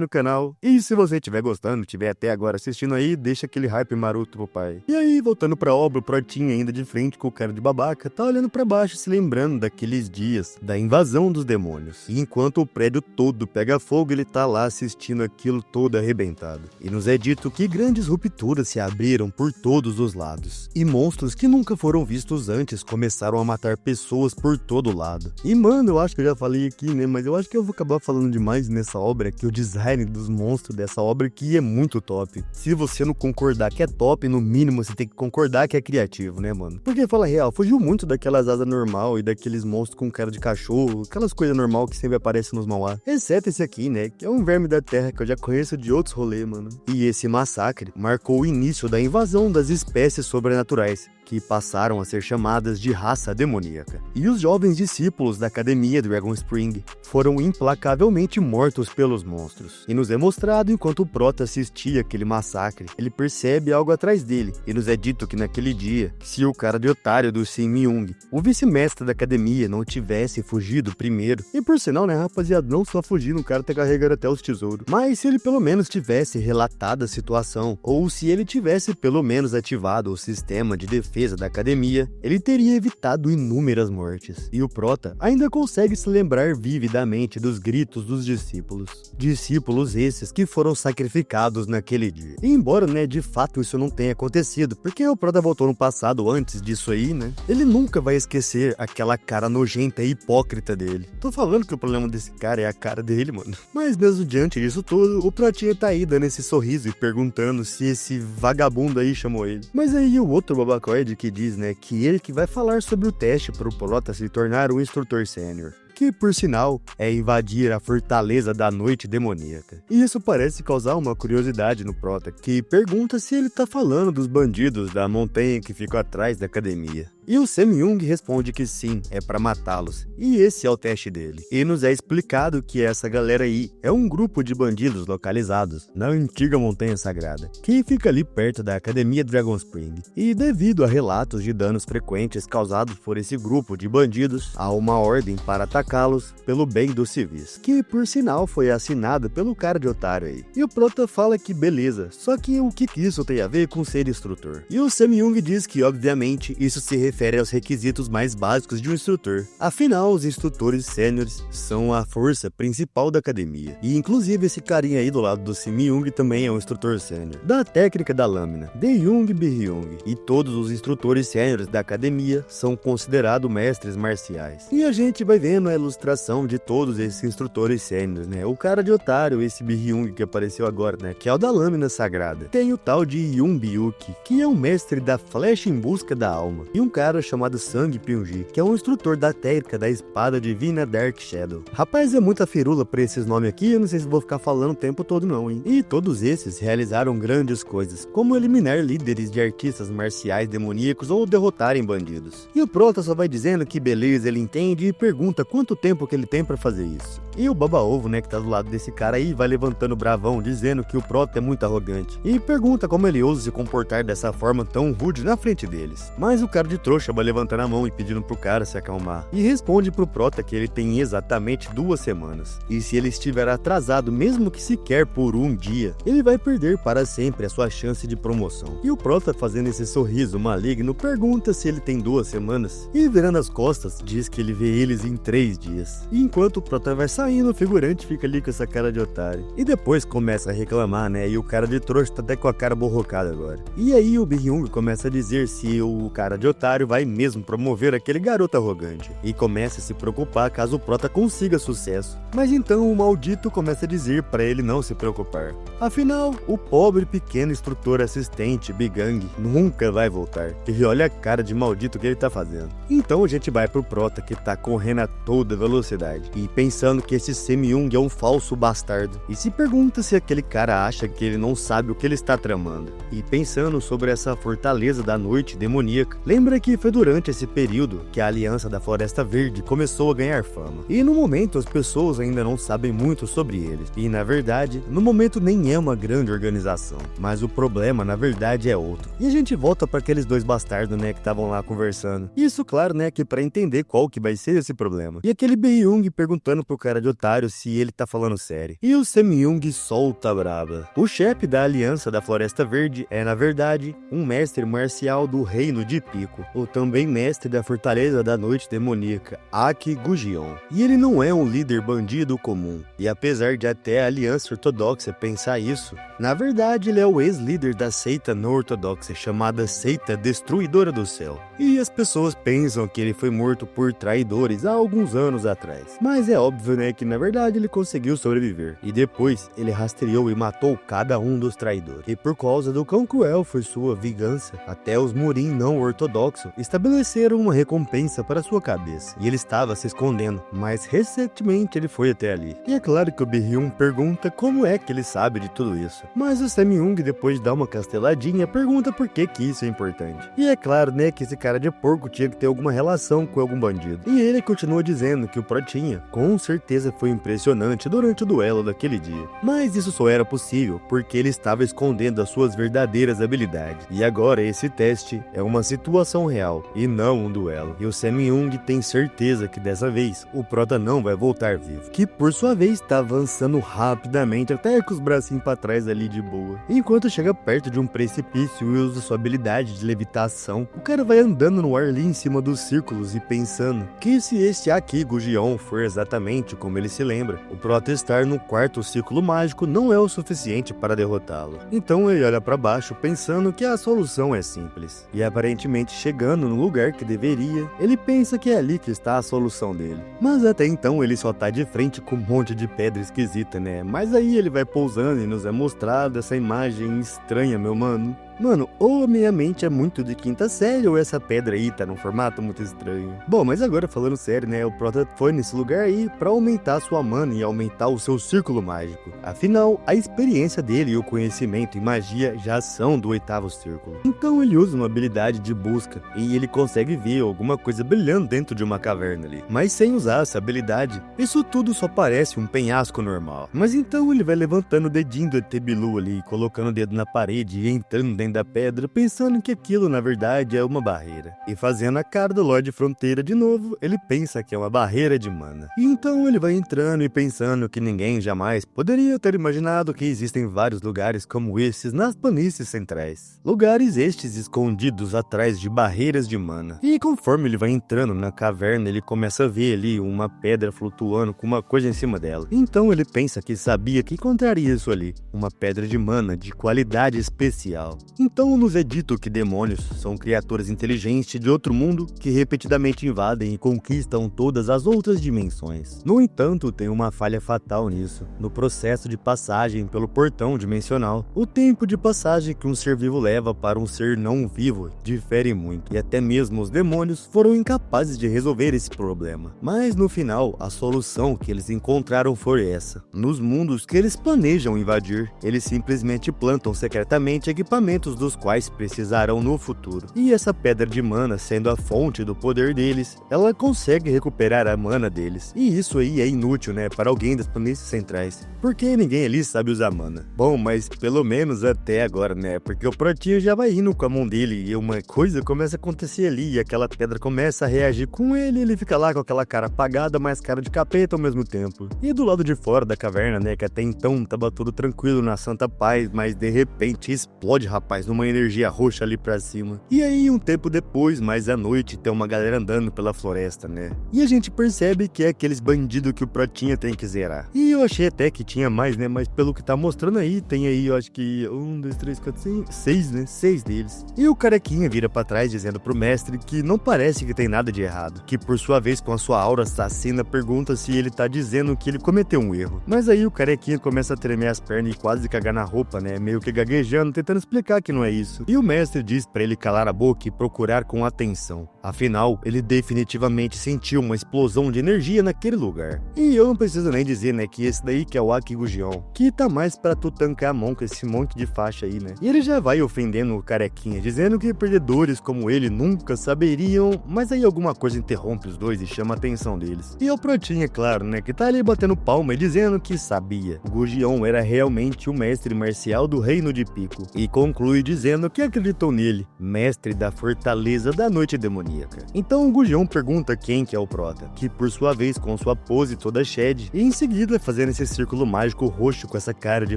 no canal. E se você estiver gostando, estiver até agora assistindo aí, deixa aquele hype maroto pro pai. E aí, voltando pra obra, o protinho ainda de frente com o cara de babaca, tá olhando pra baixo se lembrando daqueles dias da invasão dos demônios. E enquanto o prédio todo pega fogo, ele tá lá assistindo aquilo todo arrebentado. E nos é dito que grandes rupturas se abriram por todos os lados. E monstros que nunca foram vistos antes começaram a matar pessoas por todo lado. E mano, eu acho que eu já falei aqui, né, mas eu acho que eu vou acabar falando demais nessa obra, que o design dos monstros dessa obra aqui é muito top. Se você não concordar que é top, no mínimo você tem que concordar que é criativo, né, mano? Porque, fala real, fugiu muito daquelas asas normal e daqueles monstros com cara de cachorro, aquelas coisas normal que sempre aparecem nos manhwa. Exceto esse aqui, né, que é um verme da terra que eu já conheço de outros rolês, mano. E esse massacre marcou o início da invasão das espécies sobrenaturais. que passaram a ser chamadas de raça demoníaca. E os jovens discípulos da Academia Dragon Spring foram implacavelmente mortos pelos monstros. E nos é mostrado enquanto o Prota assistia aquele massacre, ele percebe algo atrás dele, e nos é dito que naquele dia, se o cara de otário do Shin Myung, o vice-mestre da academia, não tivesse fugido primeiro, e por sinal, né, rapaziada, não só fugindo, o cara tá carregando até os tesouros, mas se ele pelo menos tivesse relatado a situação, ou se ele tivesse pelo menos ativado o sistema de defesa da academia, ele teria evitado inúmeras mortes. E o Prota ainda consegue se lembrar vividamente dos gritos dos discípulos. Discípulos esses que foram sacrificados naquele dia. E embora, né, de fato isso não tenha acontecido, porque o Prota voltou no passado antes disso aí, né, ele nunca vai esquecer aquela cara nojenta e hipócrita dele. Tô falando que o problema desse cara é a cara dele, mano. Mas mesmo diante disso tudo, o Protinha tá aí dando esse sorriso e perguntando se esse vagabundo aí chamou ele. Mas aí o outro babacoide que diz, né, que ele que vai falar sobre o teste pro Prota se tornar um instrutor sênior, que por sinal é invadir a fortaleza da noite demoníaca. E isso parece causar uma curiosidade no Prota, que pergunta se ele tá falando dos bandidos da montanha que ficam atrás da academia. E o Shin Myung responde que sim, é pra matá-los, e esse é o teste dele. E nos é explicado que essa galera aí é um grupo de bandidos localizados na antiga montanha sagrada, que fica ali perto da Academia Dragon Spring. E devido a relatos de danos frequentes causados por esse grupo de bandidos, há uma ordem para atacá-los pelo bem dos civis, que por sinal foi assinada pelo cara de otário aí. E o Prota fala que beleza, só que o que isso tem a ver com ser instrutor? E o Shin Myung diz que obviamente isso se refere aos requisitos mais básicos de um instrutor. Afinal, os instrutores sêniores são a força principal da academia. E inclusive esse carinha aí do lado do Shin Myung também é um instrutor sênior da técnica da lâmina, Dae-Jung Bi-Hyung. E todos os instrutores sêniores da academia são considerados mestres marciais. E a gente vai vendo a ilustração de todos esses instrutores sêniores, né? O cara de otário, esse Bi-Hyung que apareceu agora, né? Que é o da lâmina sagrada. Tem o tal de Yun Bi-Yuki, que é o mestre da flecha em busca da alma. E um cara chamado Sang Pyung-ji, que é um instrutor da técnica da espada divina Dark Shadow. Rapaz, é muita firula pra esses nomes aqui, eu não sei se vou ficar falando o tempo todo não, hein? E todos esses realizaram grandes coisas, como eliminar líderes de artistas marciais demoníacos ou derrotarem bandidos. E o Prota só vai dizendo que beleza, ele entende e pergunta quanto tempo que ele tem pra fazer isso. E o Baba-Ovo, né, que tá do lado desse cara aí, vai levantando bravão, dizendo que o Prota é muito arrogante. E pergunta como ele ousa se comportar dessa forma tão rude na frente deles. Mas o cara de trouxa vai levantando a mão e pedindo pro cara se acalmar. E responde pro Prota que ele tem exatamente 2 semanas. E se ele estiver atrasado, mesmo que sequer por um dia, ele vai perder para sempre a sua chance de promoção. E o Prota, fazendo esse sorriso maligno, pergunta se ele tem 2 semanas. E virando as costas, diz que ele vê eles em 3 dias. E enquanto o Prota vai saindo, o figurante fica ali com essa cara de otário. E depois começa a reclamar, né? E o cara de trouxa tá até com a cara borrocada agora. E aí o Bi-Hyung começa a dizer se o cara de otário vai mesmo promover aquele garoto arrogante. E começa a se preocupar caso o Prota consiga sucesso. Mas então o maldito começa a dizer para ele não se preocupar. Afinal, o pobre pequeno instrutor assistente Bigang nunca vai voltar. E olha a cara de maldito que ele tá fazendo. Então a gente vai pro Prota, que tá correndo a toda velocidade. E pensando que esse Shin Myung é um falso bastardo. E se pergunta se aquele cara acha que ele não sabe o que ele está tramando. E pensando sobre essa fortaleza da noite demoníaca, lembra que foi durante esse período que a Aliança da Floresta Verde começou a ganhar fama. E no momento as pessoas ainda não sabem muito sobre eles. E na verdade, no momento nem é uma grande organização. Mas o problema na verdade é outro. E a gente volta para aqueles 2 bastardos, né, que estavam lá conversando. Isso claro, né, que para entender qual que vai ser esse problema. E aquele Bi-Hyung perguntando pro cara de otário se ele tá falando sério. E o Shin Myung solta a braba. O chefe da Aliança da Floresta Verde é na verdade um mestre marcial do Reino de Pico, ou também mestre da Fortaleza da Noite Demoníaca, Aki Gujion. E ele não é um líder bandido comum. E apesar de até a Aliança Ortodoxa pensar isso, na verdade ele é o ex-líder da seita não ortodoxa chamada Seita Destruidora do Céu. E as pessoas pensam que ele foi morto por traidores há alguns anos atrás. Mas é óbvio, né, que na verdade ele conseguiu sobreviver. E depois ele rastreou e matou cada um dos traidores. E por causa do quão cruel foi sua vingança, até os Murim não ortodoxos estabeleceram uma recompensa para sua cabeça. E ele estava se escondendo, mas recentemente ele foi até ali. E é claro que o Bi-ryun pergunta como é que ele sabe de tudo isso. Mas o Samyung, depois de dar uma casteladinha, pergunta por que isso é importante. E é claro, né, que esse cara de porco tinha que ter alguma relação com algum bandido. E ele continua dizendo que o Protinha com certeza foi impressionante durante o duelo daquele dia. Mas isso só era possível porque ele estava escondendo as suas verdadeiras habilidades. E agora esse teste é uma situação real e não um duelo. E o Samyung tem certeza que dessa vez o Prota não vai voltar vivo. Que por sua vez está avançando rapidamente até com os bracinhos para trás ali de boa. Enquanto chega perto de um precipício e usa sua habilidade de levitação, o cara vai andando no ar ali em cima dos círculos e pensando que se esse aqui Gujion for exatamente como ele se lembra, o Prota estar no quarto círculo mágico não é o suficiente para derrotá-lo. Então ele olha para baixo pensando que a solução é simples. E aparentemente chegando no lugar que deveria, ele pensa que é ali que está a solução dele. Mas até então ele só tá de frente com um monte de pedra esquisita, né? Mas aí ele vai pousando e nos é mostrado essa imagem estranha, meu mano. Mano, ou a minha mente é muito de quinta série ou essa pedra aí tá num formato muito estranho. Bom, mas agora falando sério, né, o Prota foi nesse lugar aí pra aumentar sua mana e aumentar o seu círculo mágico. Afinal, a experiência dele e o conhecimento em magia já são do 8º círculo. Então ele usa uma habilidade de busca e ele consegue ver alguma coisa brilhando dentro de uma caverna ali. Mas sem usar essa habilidade, isso tudo só parece um penhasco normal. Mas então ele vai levantando o dedinho do ET Bilu ali, colocando o dedo na parede e entrando dentro da pedra, pensando que aquilo na verdade é uma barreira. E fazendo a cara do Lorde Fronteira de novo, ele pensa que é uma barreira de mana. E então ele vai entrando e pensando que ninguém jamais poderia ter imaginado que existem vários lugares como esses nas planícies centrais. Lugares estes escondidos atrás de barreiras de mana. E conforme ele vai entrando na caverna, ele começa a ver ali uma pedra flutuando com uma coisa em cima dela. Então ele pensa que sabia que encontraria isso ali, uma pedra de mana de qualidade especial. Então nos é dito que demônios são criaturas inteligentes de outro mundo que repetidamente invadem e conquistam todas as outras dimensões. No entanto, tem uma falha fatal nisso. No processo de passagem pelo portão dimensional, o tempo de passagem que um ser vivo leva para um ser não vivo difere muito, e até mesmo os demônios foram incapazes de resolver esse problema. Mas no final, a solução que eles encontraram foi essa. Nos mundos que eles planejam invadir, eles simplesmente plantam secretamente equipamentos dos quais precisarão no futuro. E essa pedra de mana, sendo a fonte do poder deles, ela consegue recuperar a mana deles. E isso aí é inútil, né, para alguém das planícies centrais, porque ninguém ali sabe usar mana. Bom, mas pelo menos até agora, né, porque o Protinho já vai indo com a mão dele e uma coisa começa a acontecer ali, e aquela pedra começa a reagir com ele, e ele fica lá com aquela cara apagada, mas cara de capeta ao mesmo tempo. E do lado de fora da caverna, né, que até então tava tudo tranquilo na santa paz, mas de repente explode, rapaz, numa energia roxa ali pra cima. E aí, um tempo depois, mais à noite, tem uma galera andando pela floresta, né? E a gente percebe que é aqueles bandidos que o Protinha tem que zerar. E eu achei até que tinha mais, né? Mas pelo que tá mostrando aí, tem aí, eu acho que 1, 2, 3, 4, 5, 6, né? 6 deles. E o carequinha vira pra trás dizendo pro mestre que não parece que tem nada de errado. Que por sua vez, com a sua aura assassina, pergunta se ele tá dizendo que ele cometeu um erro. Mas aí o carequinha começa a tremer as pernas e quase cagar na roupa, né? Meio que gaguejando, tentando explicar que não é isso. E o mestre diz pra ele calar a boca e procurar com atenção. Afinal, ele definitivamente sentiu uma explosão de energia naquele lugar. E eu não preciso nem dizer, né, que esse daí que é o Akigujion, que tá mais pra Tutankhamon com esse monte de faixa aí, né? E ele já vai ofendendo o carequinha, dizendo que perdedores como ele nunca saberiam, mas aí alguma coisa interrompe os dois e chama a atenção deles. E o Protinha, claro, né, que tá ali batendo palma e dizendo que sabia. O Gujion era realmente o mestre marcial do Reino de Pico. E conclui dizendo que acreditou nele, mestre da fortaleza da noite demoníaca. Então o Gujion pergunta quem que é o Prota, que por sua vez com sua pose toda shed, e em seguida fazendo esse círculo mágico roxo com essa cara de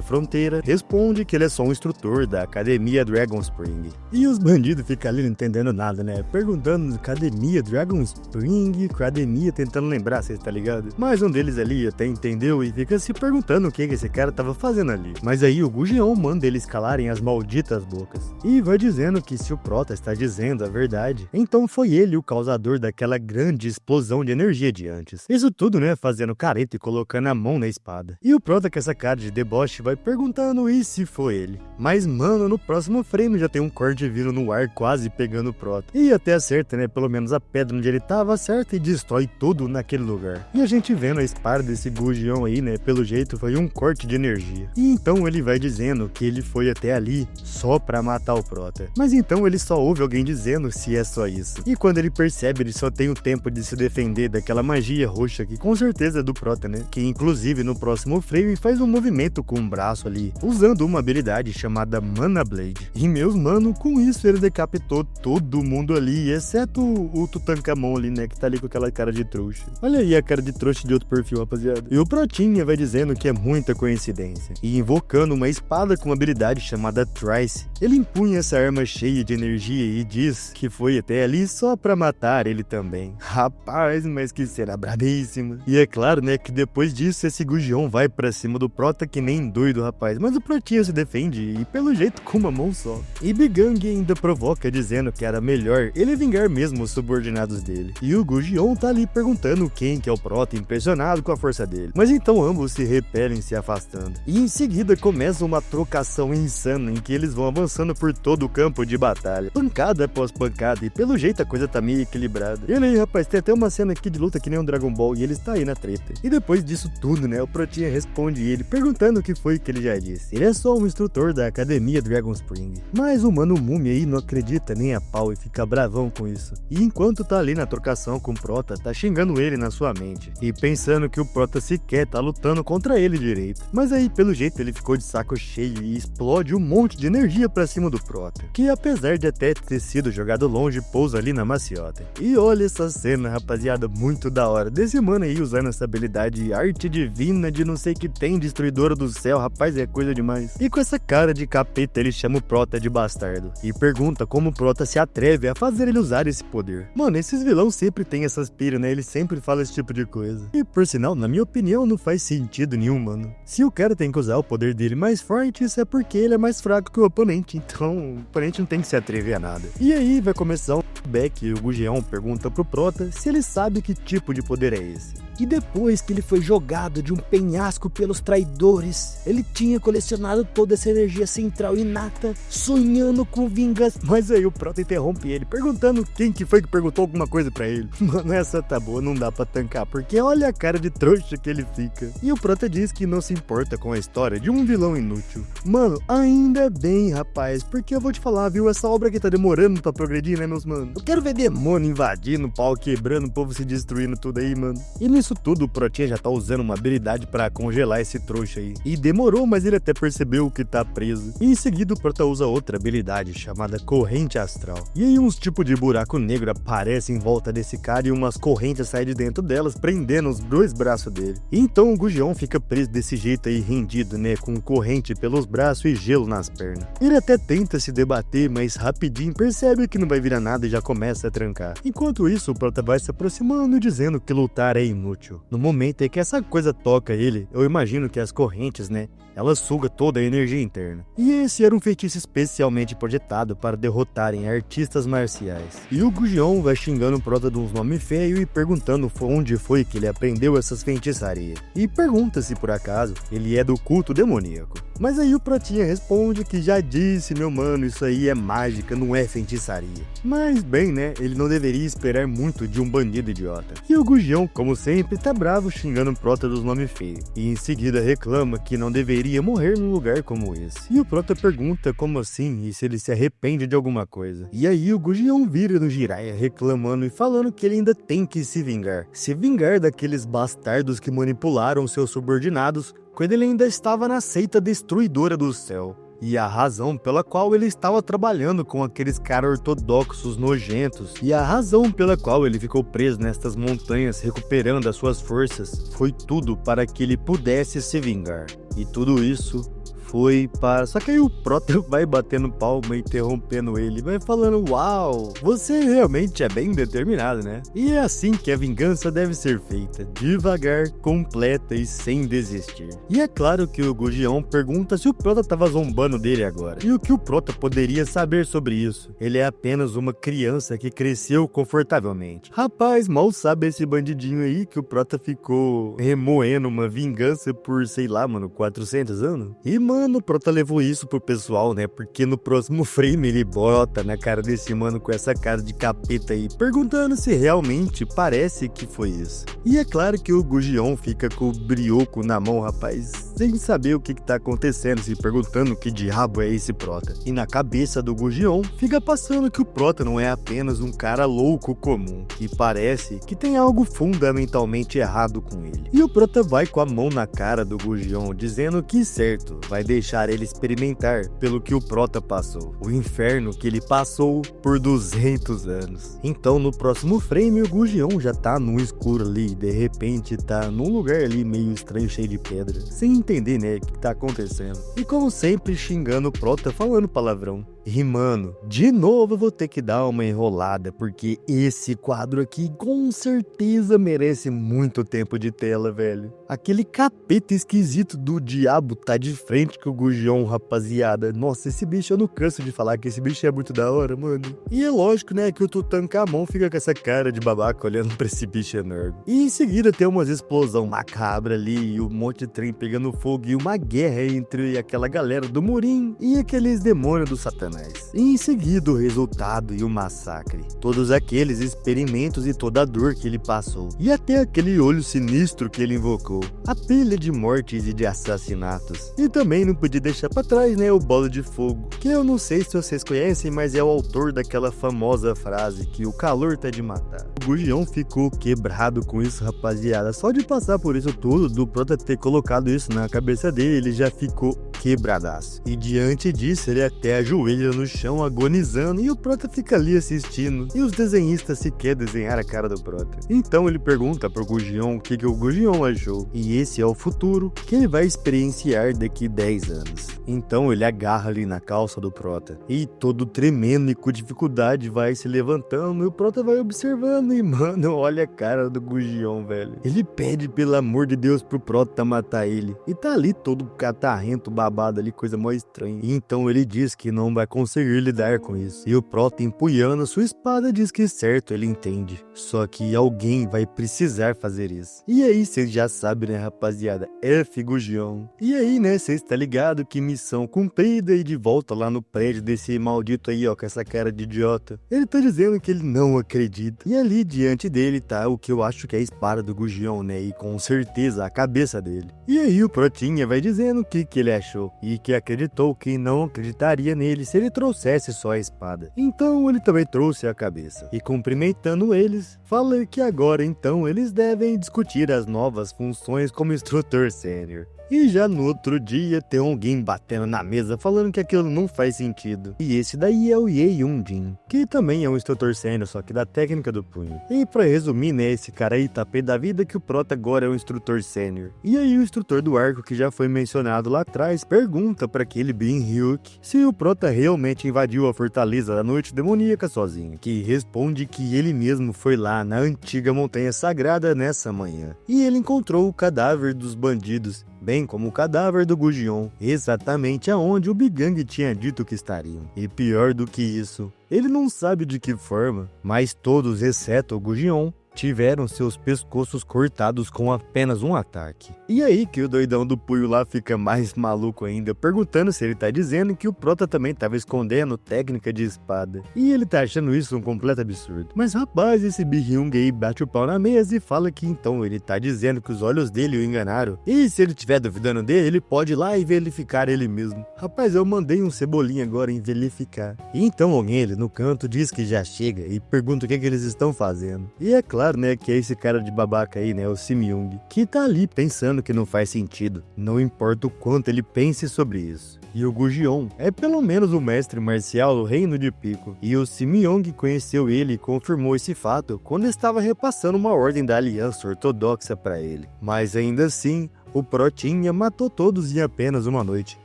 fronteira, responde que ele é só um instrutor da Academia Dragon Spring. E os bandidos ficam ali não entendendo nada, né, perguntando Academia Dragon Spring, Academia, tentando lembrar, vocês tá ligado? Mas um deles ali até entendeu e fica se perguntando o que esse cara tava fazendo ali. Mas aí o Gujion manda eles calarem as malditas bocas. E vai dizendo que se o Prota está dizendo a verdade, então foi ele o causador daquela grande explosão de energia de antes. Isso tudo, né, fazendo careta e colocando a mão na espada. E o Prota com essa cara de deboche vai perguntando e se foi ele. Mas mano, no próximo frame já tem um corte vindo no ar quase pegando o Prota. E até acerta, né, pelo menos a pedra onde ele tava acerta e destrói tudo naquele lugar. E a gente vendo a espada desse Gujion aí, né, pelo jeito foi um corte de energia. E então ele vai dizendo que ele foi até ali só pra matar o Prota. Mas então ele só ouve alguém dizendo se é só isso. E quando ele percebe, ele só tem o tempo de se defender daquela magia roxa que com certeza é do Prota, né? Que inclusive no próximo frame faz um movimento com o braço ali, usando uma habilidade chamada Mana Blade. E meus mano, com isso ele decapitou todo mundo ali, exceto o Tutankhamon ali, né? Que tá ali com aquela cara de trouxa. Olha aí a cara de trouxa de outro perfil, rapaziada. E o Protinha vai dizendo que é muita coincidência. E invocando uma espada com uma habilidade chamada Trice, ele empunha essa arma cheia de energia e diz que foi até ali só pra matar ele também. Rapaz, mas que cena brabíssima. E é claro, né, que depois disso esse Gujion vai pra cima do Prota que nem doido, rapaz. Mas o Protinha se defende e pelo jeito com uma mão só. E Bigang ainda provoca dizendo que era melhor ele vingar mesmo os subordinados dele. E o Gujion tá ali perguntando quem que é o Prota, impressionado com a força dele. Mas então ambos se repelem se afastando. E em seguida começa uma trocação insana em que eles vão avançando por todo o campo de batalha. Pancada após pancada e pelo jeito a coisa tá meio equilibrada. E olha aí, rapaz, tem até uma cena aqui de luta que nem um Dragon Ball e ele está aí na treta. E depois disso tudo, né, o Protinha responde ele perguntando o que foi que ele já disse. Ele é só um instrutor da Academia Dragon Spring. Mas o mano Múmia aí não acredita nem a pau e fica bravão com isso. E enquanto tá ali na trocação com o Prota, tá xingando ele na sua mente. E pensando que o Prota sequer tá lutando contra ele direito. Mas aí, pelo jeito, ele ficou de saco cheio e explode um monte de energia pra cima do Prota. Que apesar de até ter sido jogado longe, pousa ali na maciota. E olha essa cena, rapaziada, muito da hora. Desse mano aí usando essa habilidade arte divina de não sei que tem, destruidora do céu, rapaz, é coisa demais. E com essa cara de capeta, ele chama o Prota de bastardo. E pergunta como o Prota se atreve a fazer ele usar esse poder. Mano, esses vilões sempre tem essas piras, né? Ele sempre fala esse tipo de coisa. E por sinal, na minha opinião, não faz sentido nenhum, mano. Se o cara tem que usar o poder dele mais forte, isso é porque ele é mais fraco que o oponente. Então, o oponente não tem que se atrever a nada. E aí vai começar um back e o Gujion pergunta pro Prota se ele sabe que tipo de poder é esse. E depois que ele foi jogado de um penhasco pelos traidores, ele tinha colecionado toda essa energia central inata, sonhando com vingança. Mas aí o Prota interrompe ele, perguntando quem que foi que perguntou alguma coisa pra ele. Mano, essa tá boa, não dá pra tancar, porque olha a cara de trouxa que ele fica. E o Prota diz que não se importa com a história de um vilão inútil. Mano, ainda bem, rapaz, porque eu vou te falar, viu, essa obra aqui tá demorando pra progredir, né, meus manos? Eu quero ver demônio invadindo, pau quebrando, o povo se destruindo tudo aí, mano. E nisso tudo, o Protinha já tá usando uma habilidade pra congelar esse trouxa aí. E demorou, mas ele até percebeu que tá preso. E em seguida, o Prota usa outra habilidade chamada Corrente Astral. E aí uns tipos de buraco negro aparecem em volta desse cara e umas correntes saem de dentro delas, prendendo os dois braços dele. E então o Gujion fica preso desse jeito aí, rendido, né, com corrente pelos braços e gelo nas pernas. Ele até tenta se debater, mas rapidinho percebe que não vai virar nada e já começa a trancar. Enquanto isso, o Prota vai se aproximando, dizendo que lutar é inútil. No momento em que essa coisa toca ele, eu imagino que as correntes, né, ela suga toda a energia interna. E esse era um feitiço especialmente projetado para derrotarem artistas marciais. E o Gujion vai xingando o Prota de uns nomes feios e perguntando onde foi que ele aprendeu essas feitiçarias. E pergunta se por acaso ele é do culto demoníaco. Mas aí o Protinha responde que já disse, meu mano, isso aí é mágica, não é feitiçaria. Mas bem, né, ele não deveria esperar muito de um bandido idiota. E o Gujion, como sempre, tá bravo xingando o Prota dos nomes feios. E em seguida reclama que não deveria morrer num lugar como esse. E o Prota pergunta como assim e se ele se arrepende de alguma coisa. E aí o Gujion vira no Jiraiya reclamando e falando que ele ainda tem que se vingar. Se vingar daqueles bastardos que manipularam seus subordinados quando ele ainda estava na seita destruidora do céu. E a razão pela qual ele estava trabalhando com aqueles caras ortodoxos nojentos, e a razão pela qual ele ficou preso nestas montanhas recuperando as suas forças, foi tudo para que ele pudesse se vingar. E tudo isso foi, pá. Só que aí o Prota vai batendo palma, interrompendo ele, vai falando, uau, você realmente é bem determinado, né? E é assim que a vingança deve ser feita, devagar, completa e sem desistir. E é claro que o Gugion pergunta se o Prota tava zombando dele agora, e o que o Prota poderia saber sobre isso. Ele é apenas uma criança que cresceu confortavelmente. Rapaz, mal sabe esse bandidinho aí que o Prota ficou remoendo uma vingança por, sei lá, mano, 400 anos. E, mano, o Prota levou isso pro pessoal, né? Porque no próximo frame ele bota na cara desse mano com essa cara de capeta aí, perguntando se realmente parece que foi isso. E é claro que o Gugion fica com o brioco na mão, rapaz, sem saber o que tá acontecendo, se perguntando que diabo é esse Prota. E na cabeça do Gugion fica passando que o Prota não é apenas um cara louco comum, e parece que tem algo fundamentalmente errado com ele. E o Prota vai com a mão na cara do Gugion, dizendo que certo, vai deixar ele experimentar pelo que o Prota passou, o inferno que ele passou por 200 anos. Então no próximo frame o Gugion já tá no escuro ali, de repente tá num lugar ali meio estranho, cheio de pedra, sem entender, né, o que tá acontecendo. E como sempre xingando o Prota, falando palavrão. E mano, de novo eu vou ter que dar uma enrolada, porque esse quadro aqui com certeza merece muito tempo de tela, velho. Aquele capeta esquisito do diabo tá de frente com o Gugion, rapaziada. Nossa, esse bicho, eu não canso de falar que esse bicho é muito da hora, mano. E é lógico, né, que o Tutankhamon fica com essa cara de babaca olhando pra esse bicho enorme. E em seguida tem umas explosão macabra ali, e um monte de trem pegando fogo, e uma guerra entre aquela galera do Murim e aqueles demônios do Satanás. E em seguida o resultado e o massacre, todos aqueles experimentos e toda a dor que ele passou, e até aquele olho sinistro que ele invocou, a pilha de mortes e de assassinatos. E também não podia deixar pra trás, né, o Bola de Fogo, que eu não sei se vocês conhecem, mas é o autor daquela famosa frase que o calor tá de matar. O Gugion ficou quebrado com isso, rapaziada. Só de passar por isso tudo, do Prota ter colocado isso na cabeça dele, ele já ficou quebradaço. E diante disso, ele até ajoelha no chão agonizando, e o Prota fica ali assistindo, e os desenhistas sequer desenharam a cara do Prota. Então ele pergunta pro Gugion o que o Gugion achou, e esse é o futuro que ele vai experienciar daqui 10 anos. Então ele agarra ali na calça do Prota, e todo tremendo e com dificuldade vai se levantando, e o Prota vai observando, e mano, olha a cara do Gugion, velho. Ele pede pelo amor de Deus pro Prota matar ele, e tá ali todo catarrento, babado ali, coisa mó estranha. E então ele diz que não vai conseguir lidar com isso, e o Prota, empunhando sua espada, diz que certo, ele entende, só que alguém vai precisar fazer isso. E aí vocês já sabem, né, rapaziada, F Gugion. E aí, né, vocês tá ligado que missão cumprida, e de volta lá no prédio desse maldito aí, ó, com essa cara de idiota. Ele tá dizendo que ele não acredita, e ali diante dele tá o que eu acho que é a espada do Gugion, né, e com certeza a cabeça dele. E aí o Protinha vai dizendo o que ele achou, e que acreditou que não acreditaria nele se ele trouxesse só a espada. Então ele também trouxe a cabeça, e cumprimentando eles, fala que agora então eles devem discutir as novas funções como instrutor sênior. E já no outro dia tem alguém batendo na mesa falando que aquilo não faz sentido. E esse daí é o Ye Yun-jin, que também é um instrutor sênior, só que da técnica do punho. E pra resumir, né, esse cara aí tá pé da vida que o Prota agora é um instrutor sênior. E aí o instrutor do arco que já foi mencionado lá atrás pergunta pra aquele Bin Hyuk se o Prota realmente invadiu a fortaleza da noite demoníaca sozinho, que responde que ele mesmo foi lá na antiga montanha sagrada nessa manhã. E ele encontrou o cadáver dos bandidos, bem como o cadáver do Gugion, exatamente aonde o Bigang tinha dito que estariam. E pior do que isso, ele não sabe de que forma, mas todos, exceto o Gugion, tiveram seus pescoços cortados com apenas um ataque. E aí que o doidão do punho lá fica mais maluco ainda, perguntando se ele tá dizendo que o Prota também tava escondendo técnica de espada. E ele tá achando isso um completo absurdo. Mas rapaz, esse Bi-hyung aí bate o pau na mesa e fala que então ele tá dizendo que os olhos dele o enganaram. E se ele estiver duvidando dele, ele pode ir lá e verificar ele mesmo. Rapaz, eu mandei um cebolinha agora em verificar. E então alguém ali no canto diz que já chega e pergunta o que eles estão fazendo. E é claro, né, que é esse cara de babaca aí, né, o Sim-Yung, que tá ali pensando que não faz sentido, não importa o quanto ele pense sobre isso. E o Gugion é pelo menos o mestre marcial do Reino de Pico, e o Sim-Yung conheceu ele e confirmou esse fato quando estava repassando uma ordem da Aliança Ortodoxa para ele. Mas ainda assim, O Protinha matou todos em apenas uma noite,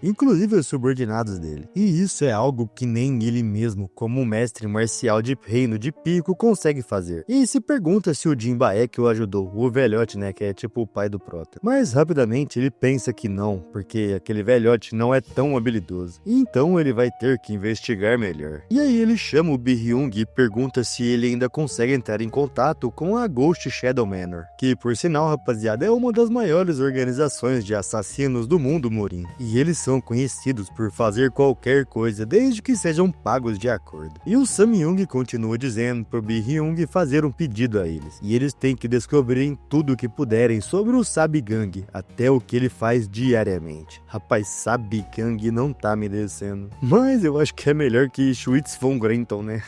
inclusive os subordinados dele. E isso é algo que nem ele mesmo, como um mestre marcial de reino de pico, consegue fazer. E se pergunta se o Jinba é que o ajudou, o velhote, né, que é tipo o pai do Prota. Mas rapidamente ele pensa que não, porque aquele velhote não é tão habilidoso. E então ele vai ter que investigar melhor. E aí ele chama o Bi-Hyung e pergunta se ele ainda consegue entrar em contato com a Ghost Shadow Manor, que por sinal, rapaziada, é uma das maiores organizações de assassinos do mundo Murin. E eles são conhecidos por fazer qualquer coisa, desde que sejam pagos de acordo. E o Samyung continua dizendo pro Bi-Hyung fazer um pedido a eles. E eles têm que descobrir tudo o que puderem sobre o Sabigang, até o que ele faz diariamente. Rapaz, Sabigang não tá me descendo. Mas eu acho que é melhor que Schwitz von Grenton, né?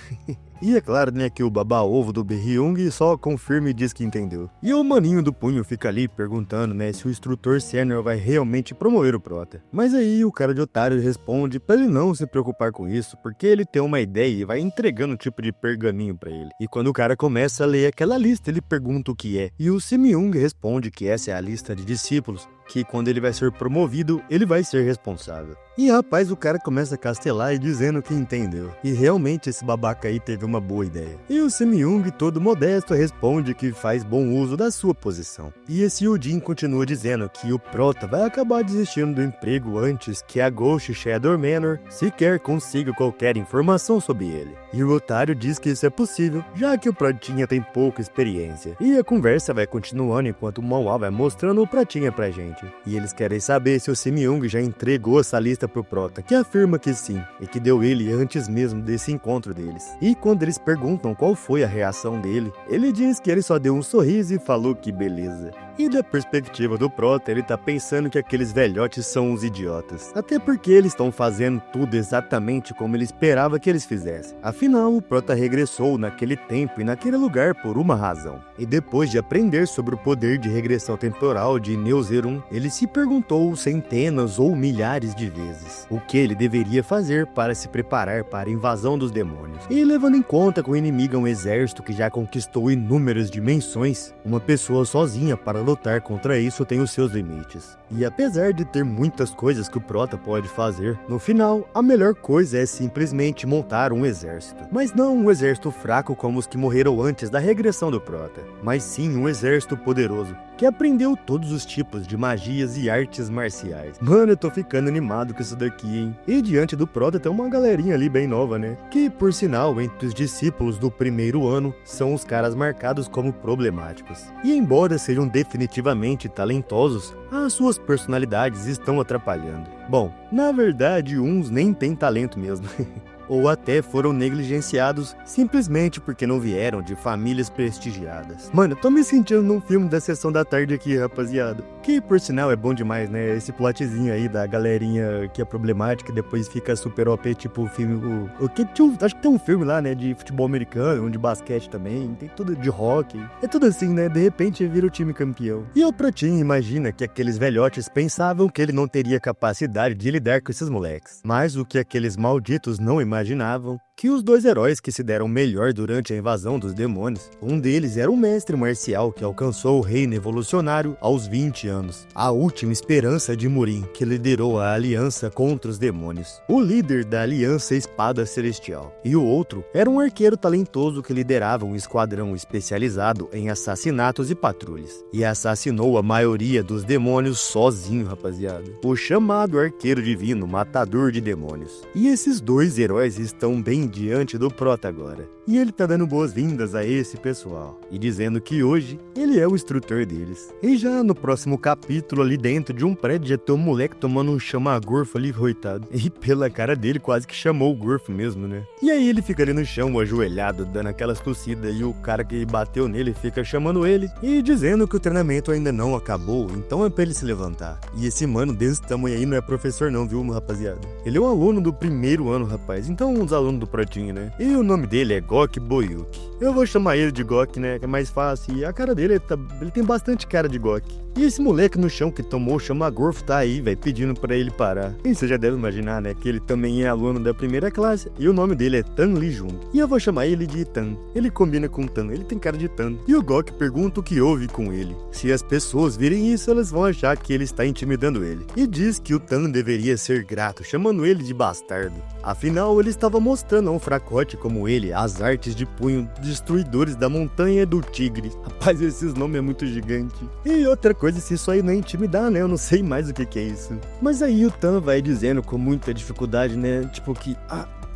E é claro, né, que o baba-ovo do Bi-Hyung só confirma e diz que entendeu. E o maninho do punho fica ali perguntando, né, se o instrutor sênior vai realmente promover o Prota. Mas aí o cara de otário responde pra ele não se preocupar com isso, porque ele tem uma ideia e vai entregando um tipo de pergaminho pra ele. E quando o cara começa a ler aquela lista, ele pergunta o que é. E o Samyung responde que essa é a lista de discípulos, que quando ele vai ser promovido, ele vai ser responsável. E rapaz, o cara começa a castelar e dizendo que entendeu. E realmente esse babaca aí teve uma boa ideia. E o Samyung, todo modesto, responde que faz bom uso da sua posição. E esse Yujin continua dizendo que o Prota vai acabar desistindo do emprego antes que a Ghost Shadow Manor sequer consiga qualquer informação sobre ele. E o otário diz que isso é possível, já que o Protinha tem pouca experiência. E a conversa vai continuando enquanto o Manhwa vai mostrando o Protinha pra gente. E eles querem saber se o Samyung já entregou essa lista pro Prota, que afirma que sim, e que deu ele antes mesmo desse encontro deles. E quando eles perguntam qual foi a reação dele, ele diz que ele só deu um sorriso e falou que beleza. E da perspectiva do Prota, ele tá pensando que aqueles velhotes são uns idiotas. Até porque eles estão fazendo tudo exatamente como ele esperava que eles fizessem. Afinal, o Prota regressou naquele tempo e naquele lugar por uma razão. E depois de aprender sobre o poder de regressão temporal de Neuzerum, ele se perguntou centenas ou milhares de vezes o que ele deveria fazer para se preparar para a invasão dos demônios. E levando em conta que o inimigo é um exército que já conquistou inúmeras dimensões, uma pessoa sozinha para lutar contra isso tem os seus limites. E apesar de ter muitas coisas que o Prota pode fazer, no final, a melhor coisa é simplesmente montar um exército. Mas não um exército fraco como os que morreram antes da regressão do Prota, mas sim um exército poderoso, que aprendeu todos os tipos de magias e artes marciais. Mano, eu tô ficando animado com isso daqui, hein? E diante do Prota tem uma galerinha ali bem nova, né? Que, por sinal, entre os discípulos do primeiro ano, são os caras marcados como problemáticos. E embora sejam definitivamente talentosos, as suas personalidades estão atrapalhando. Bom, na verdade, uns nem têm talento mesmo. Ou até foram negligenciados simplesmente porque não vieram de famílias prestigiadas. Mano, eu tô me sentindo num filme da Sessão da Tarde aqui, rapaziada. Que, por sinal, é bom demais, né? Esse plotzinho aí da galerinha que é problemática e depois fica super OP, tipo o filme... acho que tem um filme lá, né? De futebol americano, um de basquete também. Tem tudo de rock. É tudo assim, né? De repente vira o time campeão. E o Protinho imagina que aqueles velhotes pensavam que ele não teria capacidade de lidar com esses moleques. Mas o que aqueles malditos não imaginavam que os dois heróis que se deram melhor durante a invasão dos demônios, um deles era um mestre marcial que alcançou o reino evolucionário aos 20 anos, a última esperança de Murin, que liderou a aliança contra os demônios, o líder da Aliança Espada Celestial, e o outro era um arqueiro talentoso que liderava um esquadrão especializado em assassinatos e patrulhas, e assassinou a maioria dos demônios sozinho, rapaziada, o chamado arqueiro divino matador de demônios. E esses dois heróis estão bem diante do Prota agora. E ele tá dando boas-vindas a esse pessoal. E dizendo que hoje ele é o instrutor deles. E já no próximo capítulo, ali dentro de um prédio, já tem um moleque tomando um chama-gorfo ali, coitado. E pela cara dele, quase que chamou o gorfo mesmo, né? E aí ele fica ali no chão, ajoelhado, dando aquelas tossidas. E o cara que bateu nele fica chamando ele e dizendo que o treinamento ainda não acabou, então é pra ele se levantar. E esse mano desse tamanho aí não é professor não, viu, rapaziada? Ele é um aluno do primeiro ano, rapaz. então um dos alunos do Protinha, né? E o nome dele é Gok Boyuki. Eu vou chamar ele de Gok, né, que é mais fácil, e a cara dele, ele tem bastante cara de Gok. E esse moleque no chão que tomou chama Gorfo tá aí, velho, pedindo pra ele parar. E você já deve imaginar, né, que ele também é aluno da primeira classe, e o nome dele é Tan Lee Jung. E eu vou chamar ele de Tan. Ele combina com Tan, ele tem cara de Tan. E o Gok pergunta o que houve com ele. Se as pessoas virem isso, elas vão achar que ele está intimidando ele. E diz que o Tan deveria ser grato, chamando ele de bastardo. Afinal, ele estava mostrando a um fracote como ele as artes de punho destruidores da montanha e do tigre. Rapaz, esses nomes é muito gigante. E outra coisa, se isso aí não é intimidar, né? Eu não sei mais o que é isso. Mas aí o Tan vai dizendo com muita dificuldade, né? Tipo que...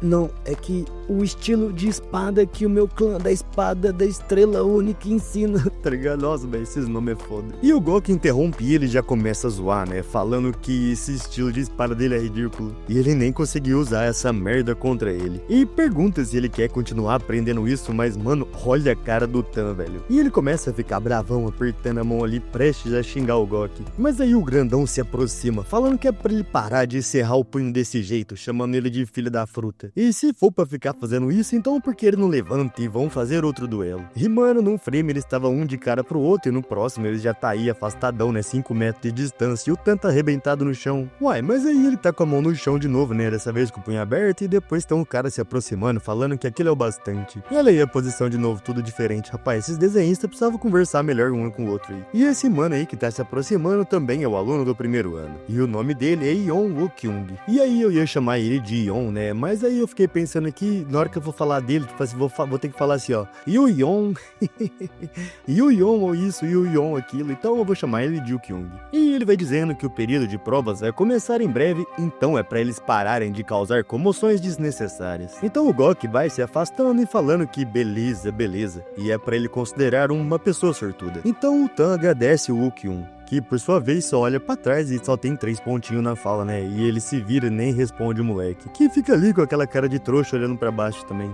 Não, é que o estilo de espada que o meu clã da espada da estrela única ensina, tá ligado? Nossa, velho, esses nomes é foda. E o Gok interrompe e ele já começa a zoar, né? Falando que esse estilo de espada dele é ridículo. E ele nem conseguiu usar essa merda contra ele. E pergunta se ele quer continuar aprendendo isso, mas, mano, olha a cara do Tan, velho. E ele começa a ficar bravão, apertando a mão ali, prestes a xingar o Gok. Mas aí o grandão se aproxima, falando que é pra ele parar de serrar o punho desse jeito, chamando ele de filho da fruta. E se for pra ficar fazendo isso, então por que ele não levanta e vão fazer outro duelo? E mano, num frame ele estava um de cara pro outro e no próximo ele já tá aí afastadão, né, 5 metros de distância e o Tan tá arrebentado no chão. Uai, mas aí ele tá com a mão no chão de novo, né, dessa vez com o punho aberto e depois tem um cara se aproximando, falando que aquilo é o bastante. E olha aí a posição de novo, tudo diferente. Rapaz, esses desenhistas precisavam conversar melhor um com o outro aí. E esse mano aí que tá se aproximando também é o aluno do primeiro ano. E o nome dele é Yeon Woo-kyung. E aí eu ia chamar ele de Yeon, né, mas aí eu fiquei pensando aqui, na hora que eu vou falar dele, tipo assim, vou ter que falar assim, ó, Yu-Yon, Yu-Yon ou isso, Yu-Yon aquilo, então eu vou chamar ele de Yu-Kyung. E ele vai dizendo que o período de provas vai começar em breve, então é pra eles pararem de causar comoções desnecessárias. Então o Gok vai se afastando e falando que beleza, beleza, e é pra ele considerar uma pessoa sortuda. Então o Tan agradece o Woo-Kyung, que por sua vez só olha pra trás e só tem 3 pontinhos na fala, né? E ele se vira e nem responde o moleque, que fica ali com aquela cara de trouxa olhando pra baixo também,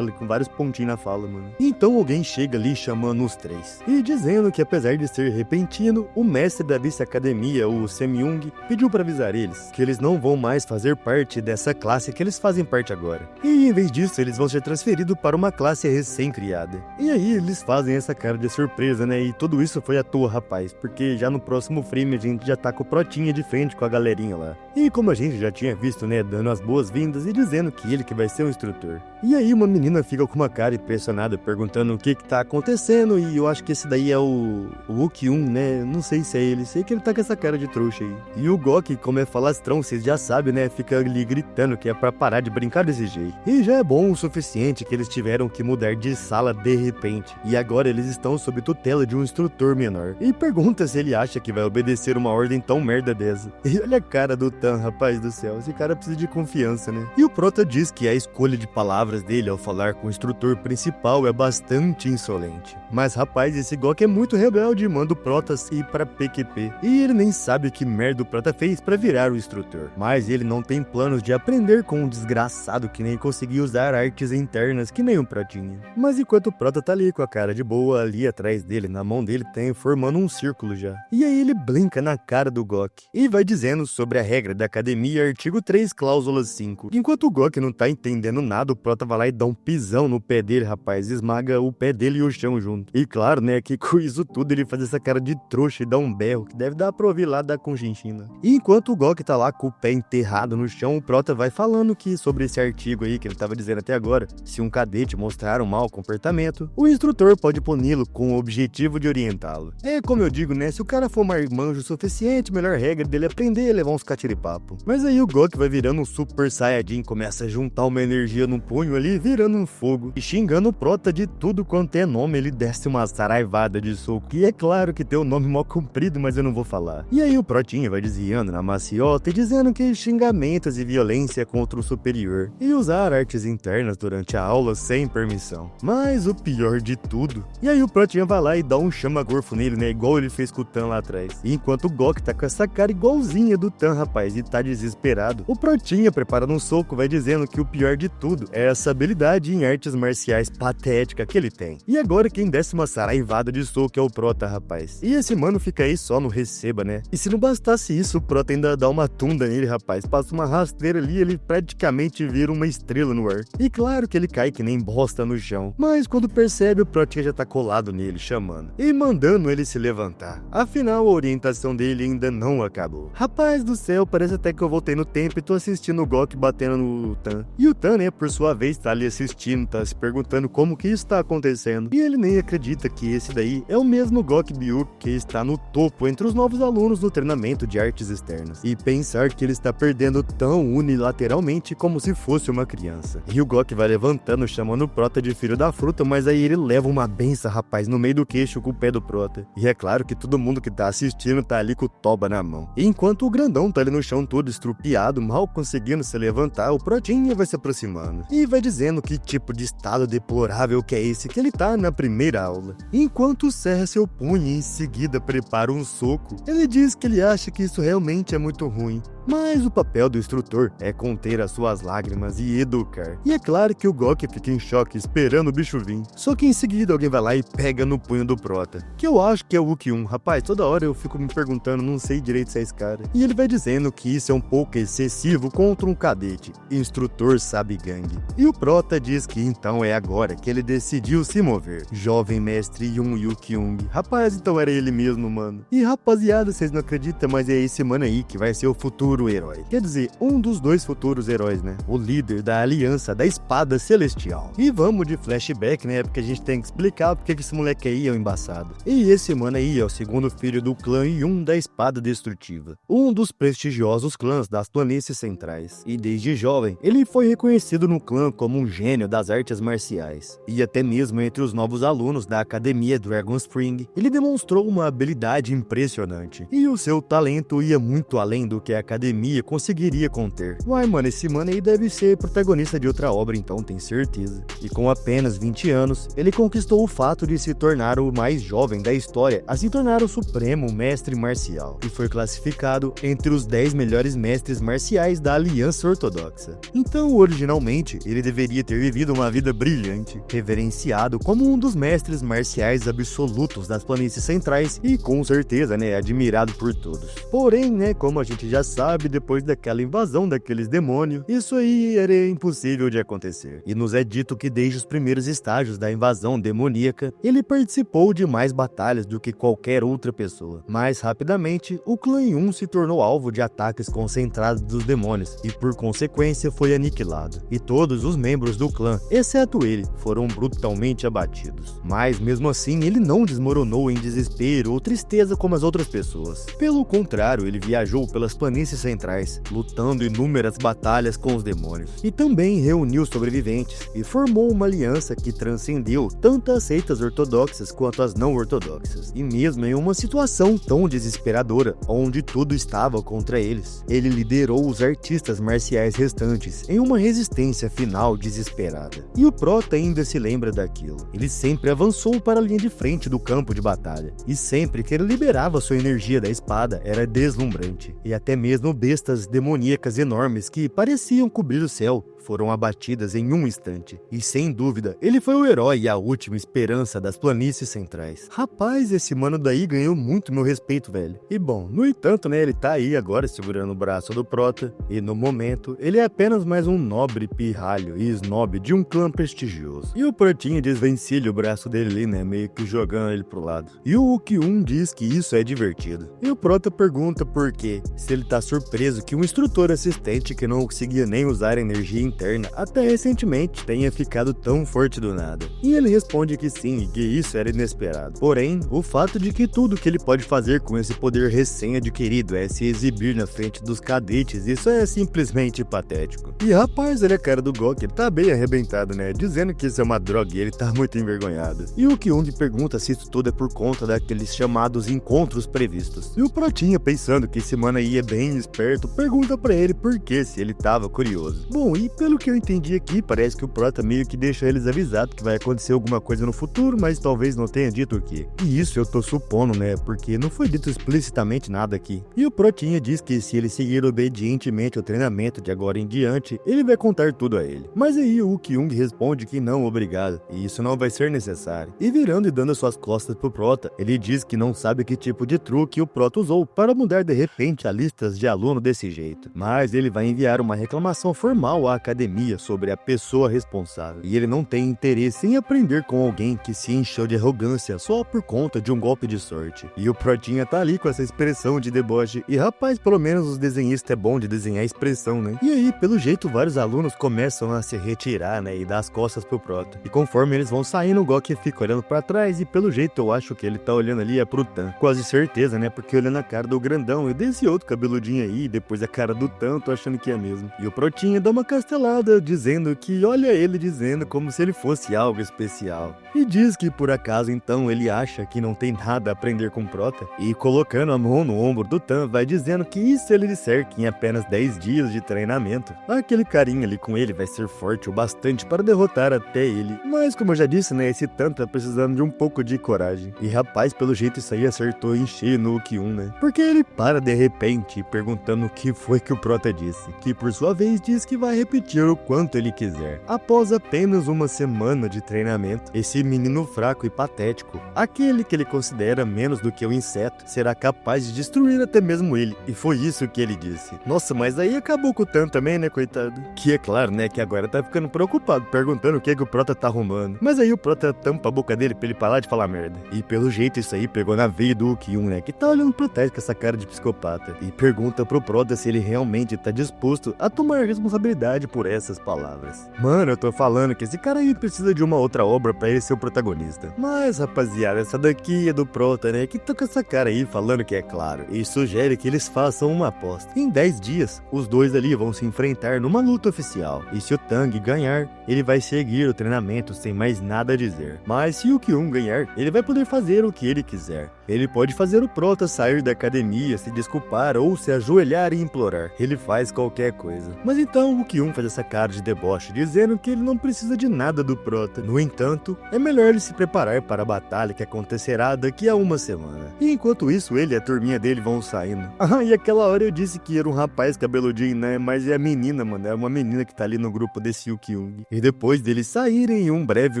com vários pontinhos na fala, mano. Então alguém chega ali chamando os 3 e dizendo que apesar de ser repentino, o mestre da vice-academia, o Semyung, pediu pra avisar eles que eles não vão mais fazer parte dessa classe que eles fazem parte agora. E em vez disso, eles vão ser transferidos para uma classe recém-criada. E aí eles fazem essa cara de surpresa, né? E tudo isso foi à toa, rapaz, porque já no próximo frame a gente já tá com o Protinha de frente com a galerinha lá. E como a gente já tinha visto, né, dando as boas-vindas e dizendo que ele que vai ser o instrutor. E aí uma menina fica com uma cara impressionada, perguntando o que tá acontecendo, e eu acho que esse daí é o Woo-Kyung, né, não sei se é ele, sei que ele tá com essa cara de trouxa aí. E o Gok, como é falastrão, vocês já sabem, né, fica ali gritando que é pra parar de brincar desse jeito. E já é bom o suficiente que eles tiveram que mudar de sala de repente, e agora eles estão sob tutela de um instrutor menor. E pergunta se ele acha que vai obedecer uma ordem tão merda dessa. E olha a cara do Tan, rapaz do céu, esse cara precisa de confiança, né? E o Prota diz que a escolha de palavras dele ao falar com o instrutor principal é bastante insolente. Mas rapaz, esse Gok é muito rebelde e manda o Prota ir pra PQP. E ele nem sabe que merda o Prota fez pra virar o instrutor. Mas ele não tem planos de aprender com um desgraçado que nem conseguiu usar artes internas que nem o Protinha. Mas enquanto o Prota tá ali com a cara de boa, ali atrás dele, na mão dele tem formando um círculo já. E aí ele brinca na cara do Gok e vai dizendo sobre a regra da academia, artigo 3, cláusula 5. Enquanto o Gok não tá entendendo nada, o Prota vai lá e dá um pisão no pé dele, rapaz, esmaga o pé dele e o chão junto. E claro, né, que com isso tudo ele faz essa cara de trouxa e dá um berro, que deve dar pra ouvir lá da Conchinchina. E enquanto o Gok tá lá com o pé enterrado no chão, o Prota vai falando que sobre esse artigo aí que ele tava dizendo até agora, se um cadete mostrar um mau comportamento, o instrutor pode puni-lo com o objetivo de orientá-lo. É como eu digo, né, se o cara for marmanjo o suficiente, melhor regra dele é aprender e levar uns catiripapo. Mas aí o Gok vai virando um super saiyajin, começa a juntar uma energia no punho ali, virando um fogo, e xingando o Prota de tudo quanto é nome, ele desce uma saraivada de soco. E é claro que tem o nome mal comprido, mas eu não vou falar. E aí o Protinha vai desviando na maciota e dizendo que xingamentos e violência contra o superior, e usar artes internas durante a aula sem permissão. Mas o pior de tudo, e aí o Protinha vai lá e dá um chama-gorfo nele, né, igual ele fez com o Tan lá atrás. E enquanto o Gok tá com essa cara igualzinha do Tan, rapaz, e tá desesperado, o Protinha, preparando um soco, vai dizendo que o pior de tudo é essa habilidade em artes marciais patética única que ele tem. E agora quem desce uma saraivada de soco é o Prota, rapaz. E esse mano fica aí só no receba, né? E se não bastasse isso, o Prota ainda dá uma tunda nele, rapaz. Passa uma rasteira ali, ele praticamente vira uma estrela no ar. E claro que ele cai que nem bosta no chão. Mas quando percebe, o Protinha já tá colado nele, chamando. E mandando ele se levantar. Afinal, a orientação dele ainda não acabou. Rapaz do céu, parece até que eu voltei no tempo e tô assistindo o Gok batendo no Tan. E o Tan, né, por sua vez, tá ali assistindo, tá se perguntando como que isso tá acontecendo. E ele nem acredita que esse daí é o mesmo Gok Byuk que está no topo entre os novos alunos no treinamento de artes externas. E pensar que ele está perdendo tão unilateralmente como se fosse uma criança. E o Gok vai levantando, chamando o Prota de filho da fruta, mas aí ele leva uma benção, rapaz, no meio do queixo com o pé do Prota. E é claro que todo mundo que tá assistindo tá ali com o toba na mão. E enquanto o grandão tá ali no chão todo estrupiado, mal conseguindo se levantar, o Protinha vai se aproximando. E vai dizendo que tipo de estado deplorável que é esse que ele tá na primeira aula. Enquanto serra seu punho e em seguida prepara um soco, ele diz que ele acha que isso realmente é muito ruim. Mas o papel do instrutor é conter as suas lágrimas e educar. E é claro que o Gok fica em choque esperando o bicho vir. Só que em seguida alguém vai lá e pega no punho do Prota. Que eu acho que é o Ukyun. Rapaz, toda hora eu fico me perguntando, não sei direito se é esse cara. E ele vai dizendo que isso é um pouco excessivo contra um cadete. Instrutor sabe gangue. E o Prota diz que então é agora que ele decidiu se mover. Jovem mestre Yun Ukyun. Rapaz, então era ele mesmo, mano. E rapaziada, vocês não acreditam, mas é esse mano aí que vai ser o futuro herói. Quer dizer, um dos dois futuros heróis, né? O líder da Aliança da Espada Celestial. E vamos de flashback, né? Porque a gente tem que explicar porque que esse moleque aí é o embaçado. E esse mano aí é o segundo filho do clã Yun da Espada Destrutiva. Um dos prestigiosos clãs das planícies centrais. E desde jovem, ele foi reconhecido no clã como um gênio das artes marciais. E até mesmo entre os novos alunos da Academia Dragon Spring, ele demonstrou uma habilidade impressionante. E o seu talento ia muito além do que a academia conseguiria conter. Uai, mano, esse mano aí deve ser protagonista de outra obra, então, tem certeza. E com apenas 20 anos, ele conquistou o fato de se tornar o mais jovem da história a se tornar o supremo mestre marcial. E foi classificado entre os 10 melhores mestres marciais da Aliança Ortodoxa. Então, originalmente, ele deveria ter vivido uma vida brilhante, reverenciado como um dos mestres marciais absolutos das planícies centrais e, com certeza, né, admirado por todos. Porém, né, como a gente já sabe, depois daquela invasão daqueles demônios, isso aí era impossível de acontecer. E nos é dito que desde os primeiros estágios da invasão demoníaca, ele participou de mais batalhas do que qualquer outra pessoa. Mais rapidamente, o clã Yun se tornou alvo de ataques concentrados dos demônios e por consequência foi aniquilado. E todos os membros do clã, exceto ele, foram brutalmente abatidos. Mas mesmo assim, ele não desmoronou em desespero ou tristeza como as outras pessoas. Pelo contrário, ele viajou pelas planícies centrais, lutando inúmeras batalhas com os demônios. E também reuniu sobreviventes e formou uma aliança que transcendeu tanto as seitas ortodoxas quanto as não ortodoxas. E mesmo em uma situação tão desesperadora, onde tudo estava contra eles, ele liderou os artistas marciais restantes em uma resistência final desesperada. E o Prota ainda se lembra daquilo. Ele sempre avançou para a linha de frente do campo de batalha, e sempre que ele liberava sua energia da espada, era deslumbrante. E até mesmo bestas demoníacas enormes que pareciam cobrir o céu foram abatidas em um instante. E sem dúvida, ele foi o herói e a última esperança das planícies centrais. Rapaz, esse mano daí ganhou muito meu respeito, velho. E bom, no entanto, né, ele tá aí agora segurando o braço do Prota, e no momento, ele é apenas mais um nobre pirralho e snob de um clã prestigioso. E o Protinha desvencilha o braço dele ali, né, meio que jogando ele pro lado. E o Ukyun diz que isso é divertido. E o Prota pergunta por quê, se ele tá surpreso que um instrutor assistente que não conseguia nem usar energia interna até recentemente tenha ficado tão forte do nada. E ele responde que sim, que isso era inesperado. Porém, o fato de que tudo que ele pode fazer com esse poder recém-adquirido é se exibir na frente dos cadetes, isso é simplesmente patético. E rapaz, ele é cara do Gok, ele tá bem arrebentado, né, dizendo que isso é uma droga e ele tá muito envergonhado. E o Kyun pergunta se isso tudo é por conta daqueles chamados encontros previstos. E o Protinha, pensando que esse mano aí é bem esperto, pergunta pra ele por que, se ele tava curioso. Bom, e pelo que eu entendi aqui, parece que o Prota meio que deixa eles avisados que vai acontecer alguma coisa no futuro, mas talvez não tenha dito o quê. E isso eu tô supondo, né, porque não foi dito explicitamente nada aqui. E o Protinha diz que se ele seguir obedientemente o treinamento de agora em diante, ele vai contar tudo a ele. Mas aí o Kyung responde que não, obrigado, e isso não vai ser necessário. E virando e dando as suas costas pro Prota, ele diz que não sabe que tipo de truque o Prota usou para mudar de repente a listas de aluno desse jeito. Mas ele vai enviar uma reclamação formal à academia sobre a pessoa responsável. E ele não tem interesse em aprender com alguém que se encheu de arrogância só por conta de um golpe de sorte. E o Protinha tá ali com essa expressão de deboche. E rapaz, pelo menos os desenhistas é bom de desenhar expressão, né? E aí, pelo jeito, vários alunos começam a se retirar, né? E dar as costas pro Prota. E conforme eles vão saindo, o Gok fica olhando pra trás. E pelo jeito, eu acho que ele tá olhando ali é pro Tan. Quase certeza, né? Porque olhando a cara do grandão e desse outro cabeludinho aí, depois a cara do Tan, tô achando que é mesmo. E o Protinha dá uma castelada, dizendo que olha ele dizendo como se ele fosse algo especial. E diz que por acaso então ele acha que não tem nada a aprender com o Prota. E colocando a mão no ombro do Tan, vai dizendo que isso ele disser que em apenas 10 dias de treinamento, aquele carinha ali com ele vai ser forte o bastante para derrotar até ele. Mas como eu já disse, né, esse Tan tá precisando de um pouco de coragem. E rapaz, pelo jeito isso aí acertou em cheio no Kyun, né? Porque ele para de repente perguntando o que foi que o Prota disse, que por sua vez diz que vai repetir o quanto ele quiser. Após apenas uma semana de treinamento, esse menino fraco e patético, aquele que ele considera menos do que um inseto, será capaz de destruir até mesmo ele. E foi isso que ele disse. Nossa, mas aí acabou com o Tan também, né, coitado? Que é claro, né, que agora tá ficando preocupado, perguntando o que o Prota tá arrumando. Mas aí o Prota tampa a boca dele pra ele parar de falar merda. E pelo jeito isso aí pegou na veia do Kyun, né, que tá olhando pra trás com essa cara de psicopata. E pergunta pro Prota se ele realmente tá disposto a tomar responsabilidade por essas palavras. Mano, eu tô falando que esse cara aí precisa de uma outra obra pra ele ser o protagonista. Mas, rapaziada, essa daqui é do Prota, né, que tá com essa cara aí falando que é claro. E sugere que eles façam uma aposta. Em 10 dias, os dois ali vão se enfrentar numa luta oficial. E se o Tang ganhar, ele vai seguir o treinamento sem mais nada a dizer. Mas se o Kyun ganhar, ele vai poder fazer o que ele quiser. Ele pode fazer o Prota sair da academia, se desculpar ou se ajoelhar e implorar. Ele faz qualquer coisa. Mas então o Kyun faz essa cara de deboche, dizendo que ele não precisa de nada do Prota. No entanto, é melhor ele se preparar para a batalha que acontecerá daqui a uma semana. E enquanto isso, ele e a turminha dele vão saindo. Ah, e aquela hora eu disse que era um rapaz cabeludinho, né? Mas é a menina, mano. É uma menina que tá ali no grupo desse Kyung. E depois deles saírem, em um breve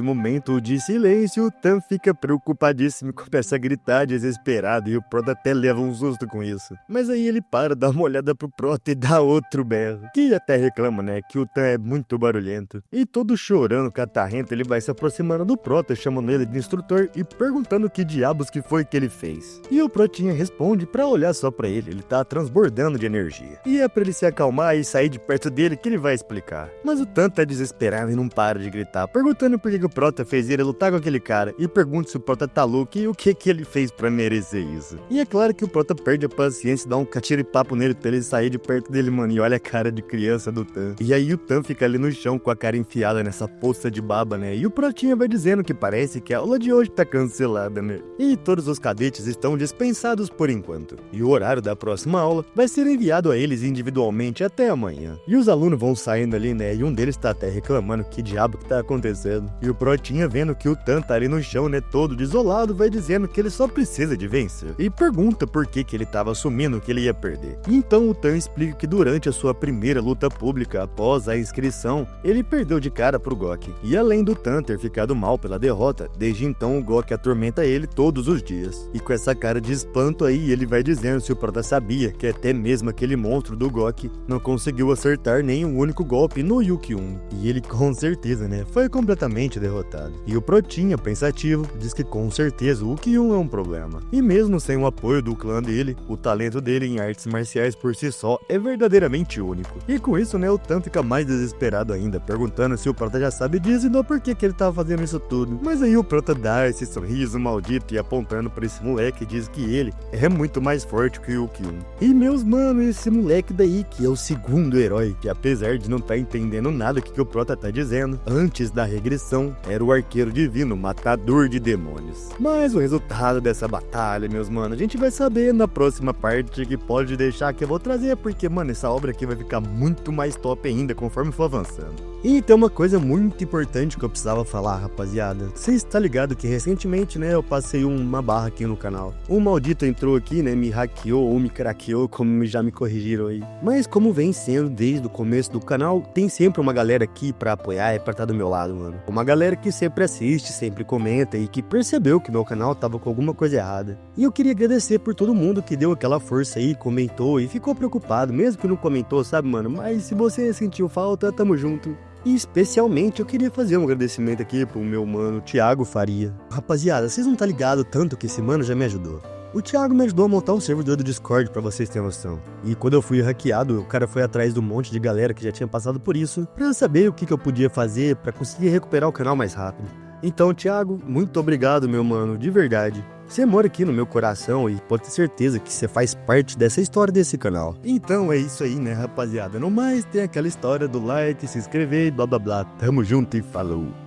momento de silêncio, o Tan fica preocupadíssimo, começa a gritar desesperado e o Prota até leva um susto com isso. Mas aí ele para, dá uma olhada pro Prota e dá outro berro. Que até reclama, né? Que o Tan é muito barulhento. E todo chorando, catarrento, ele vai se aproximando do Prota, chamando ele de instrutor e perguntando que diabos que foi que ele fez. E o Protinha responde pra olhar só pra ele tá transbordando de energia. E é pra ele se acalmar e sair de perto dele que ele vai explicar. Mas o Tan tá desesperado e não para de gritar, perguntando por que o Prota fez ele lutar com aquele cara e pergunta se o Prota tá louco e o que ele fez pra merecer isso. E é claro que o Prota perde a paciência e dá um catiripapo nele pra ele sair de perto dele, mano, e olha a cara de criança do Tan. E aí o Tan fica ali no chão com a cara enfiada nessa poça de baba, né? E o Protinha vai dizendo que parece que a aula de hoje tá cancelada, né? E todos os cadetes estão dispensados por enquanto. E o horário da próxima aula vai ser enviado a eles individualmente até amanhã. E os alunos vão saindo ali, né? E um deles tá até reclamando que diabo que tá acontecendo. E o Protinha, vendo que o Tan tá ali no chão, né? Todo desolado, vai dizendo que ele só precisa de vencer. E pergunta por que ele tava assumindo que ele ia perder. E então o Tan explica que durante a sua primeira luta pública, após a inscrição, ele perdeu de cara pro Gok. E além do Tan ter ficado mal pela derrota, desde então o Gok atormenta ele todos os dias. E com essa cara de espanto aí, ele vai dizendo se o Prota sabia que até mesmo aquele monstro do Gok não conseguiu acertar nem um único golpe no Yukyun. E ele com certeza, né, foi completamente derrotado. E o Protinha, pensativo, diz que com certeza o Kyun é um problema. E mesmo sem o apoio do clã dele, o talento dele em artes marciais por si só é verdadeiramente único. E com isso, né, o Tan fica mais desesperado ainda, perguntando se o Prota já sabe disso e não por que ele tava fazendo isso tudo. Mas aí o Prota dá esse sorriso maldito e apontando pra esse moleque diz que ele é muito mais forte que o Kyun. E meus mano, esse moleque daí que é o segundo herói, que apesar de não tá entendendo nada que o Prota tá dizendo, antes da regressão era o arqueiro divino, matador de demônios. Mas o resultado dessa batalha, meus mano. A gente vai saber na próxima parte, que pode deixar que eu vou trazer, porque, mano, essa obra aqui vai ficar muito mais top ainda conforme for avançando. E tem uma coisa muito importante que eu precisava falar, rapaziada. Vocês tá ligado que recentemente, né, eu passei uma barra aqui no canal. Um maldito entrou aqui, né, me hackeou ou me craqueou, como já me corrigiram aí. Mas como vem sendo desde o começo do canal, tem sempre uma galera aqui pra apoiar e pra estar do meu lado, mano. Uma galera que sempre assiste, sempre comenta e que percebeu que meu canal tava com alguma coisa errada. E eu queria agradecer por todo mundo que deu aquela força aí, comentou e ficou preocupado, mesmo que não comentou, sabe, mano? Mas se você sentiu falta, tamo junto. E especialmente eu queria fazer um agradecimento aqui pro meu mano Thiago Faria. Rapaziada, vocês não tá ligado tanto que esse mano já me ajudou. O Thiago me ajudou a montar um servidor do Discord, pra vocês terem noção. E quando eu fui hackeado, o cara foi atrás de um monte de galera que já tinha passado por isso, pra saber o que eu podia fazer pra conseguir recuperar o canal mais rápido. Então, Thiago, muito obrigado, meu mano, de verdade. Você mora aqui no meu coração e pode ter certeza que você faz parte dessa história desse canal. Então é isso aí, né, rapaziada? No mais, tem aquela história do like, se inscrever e blá blá blá. Tamo junto e falou!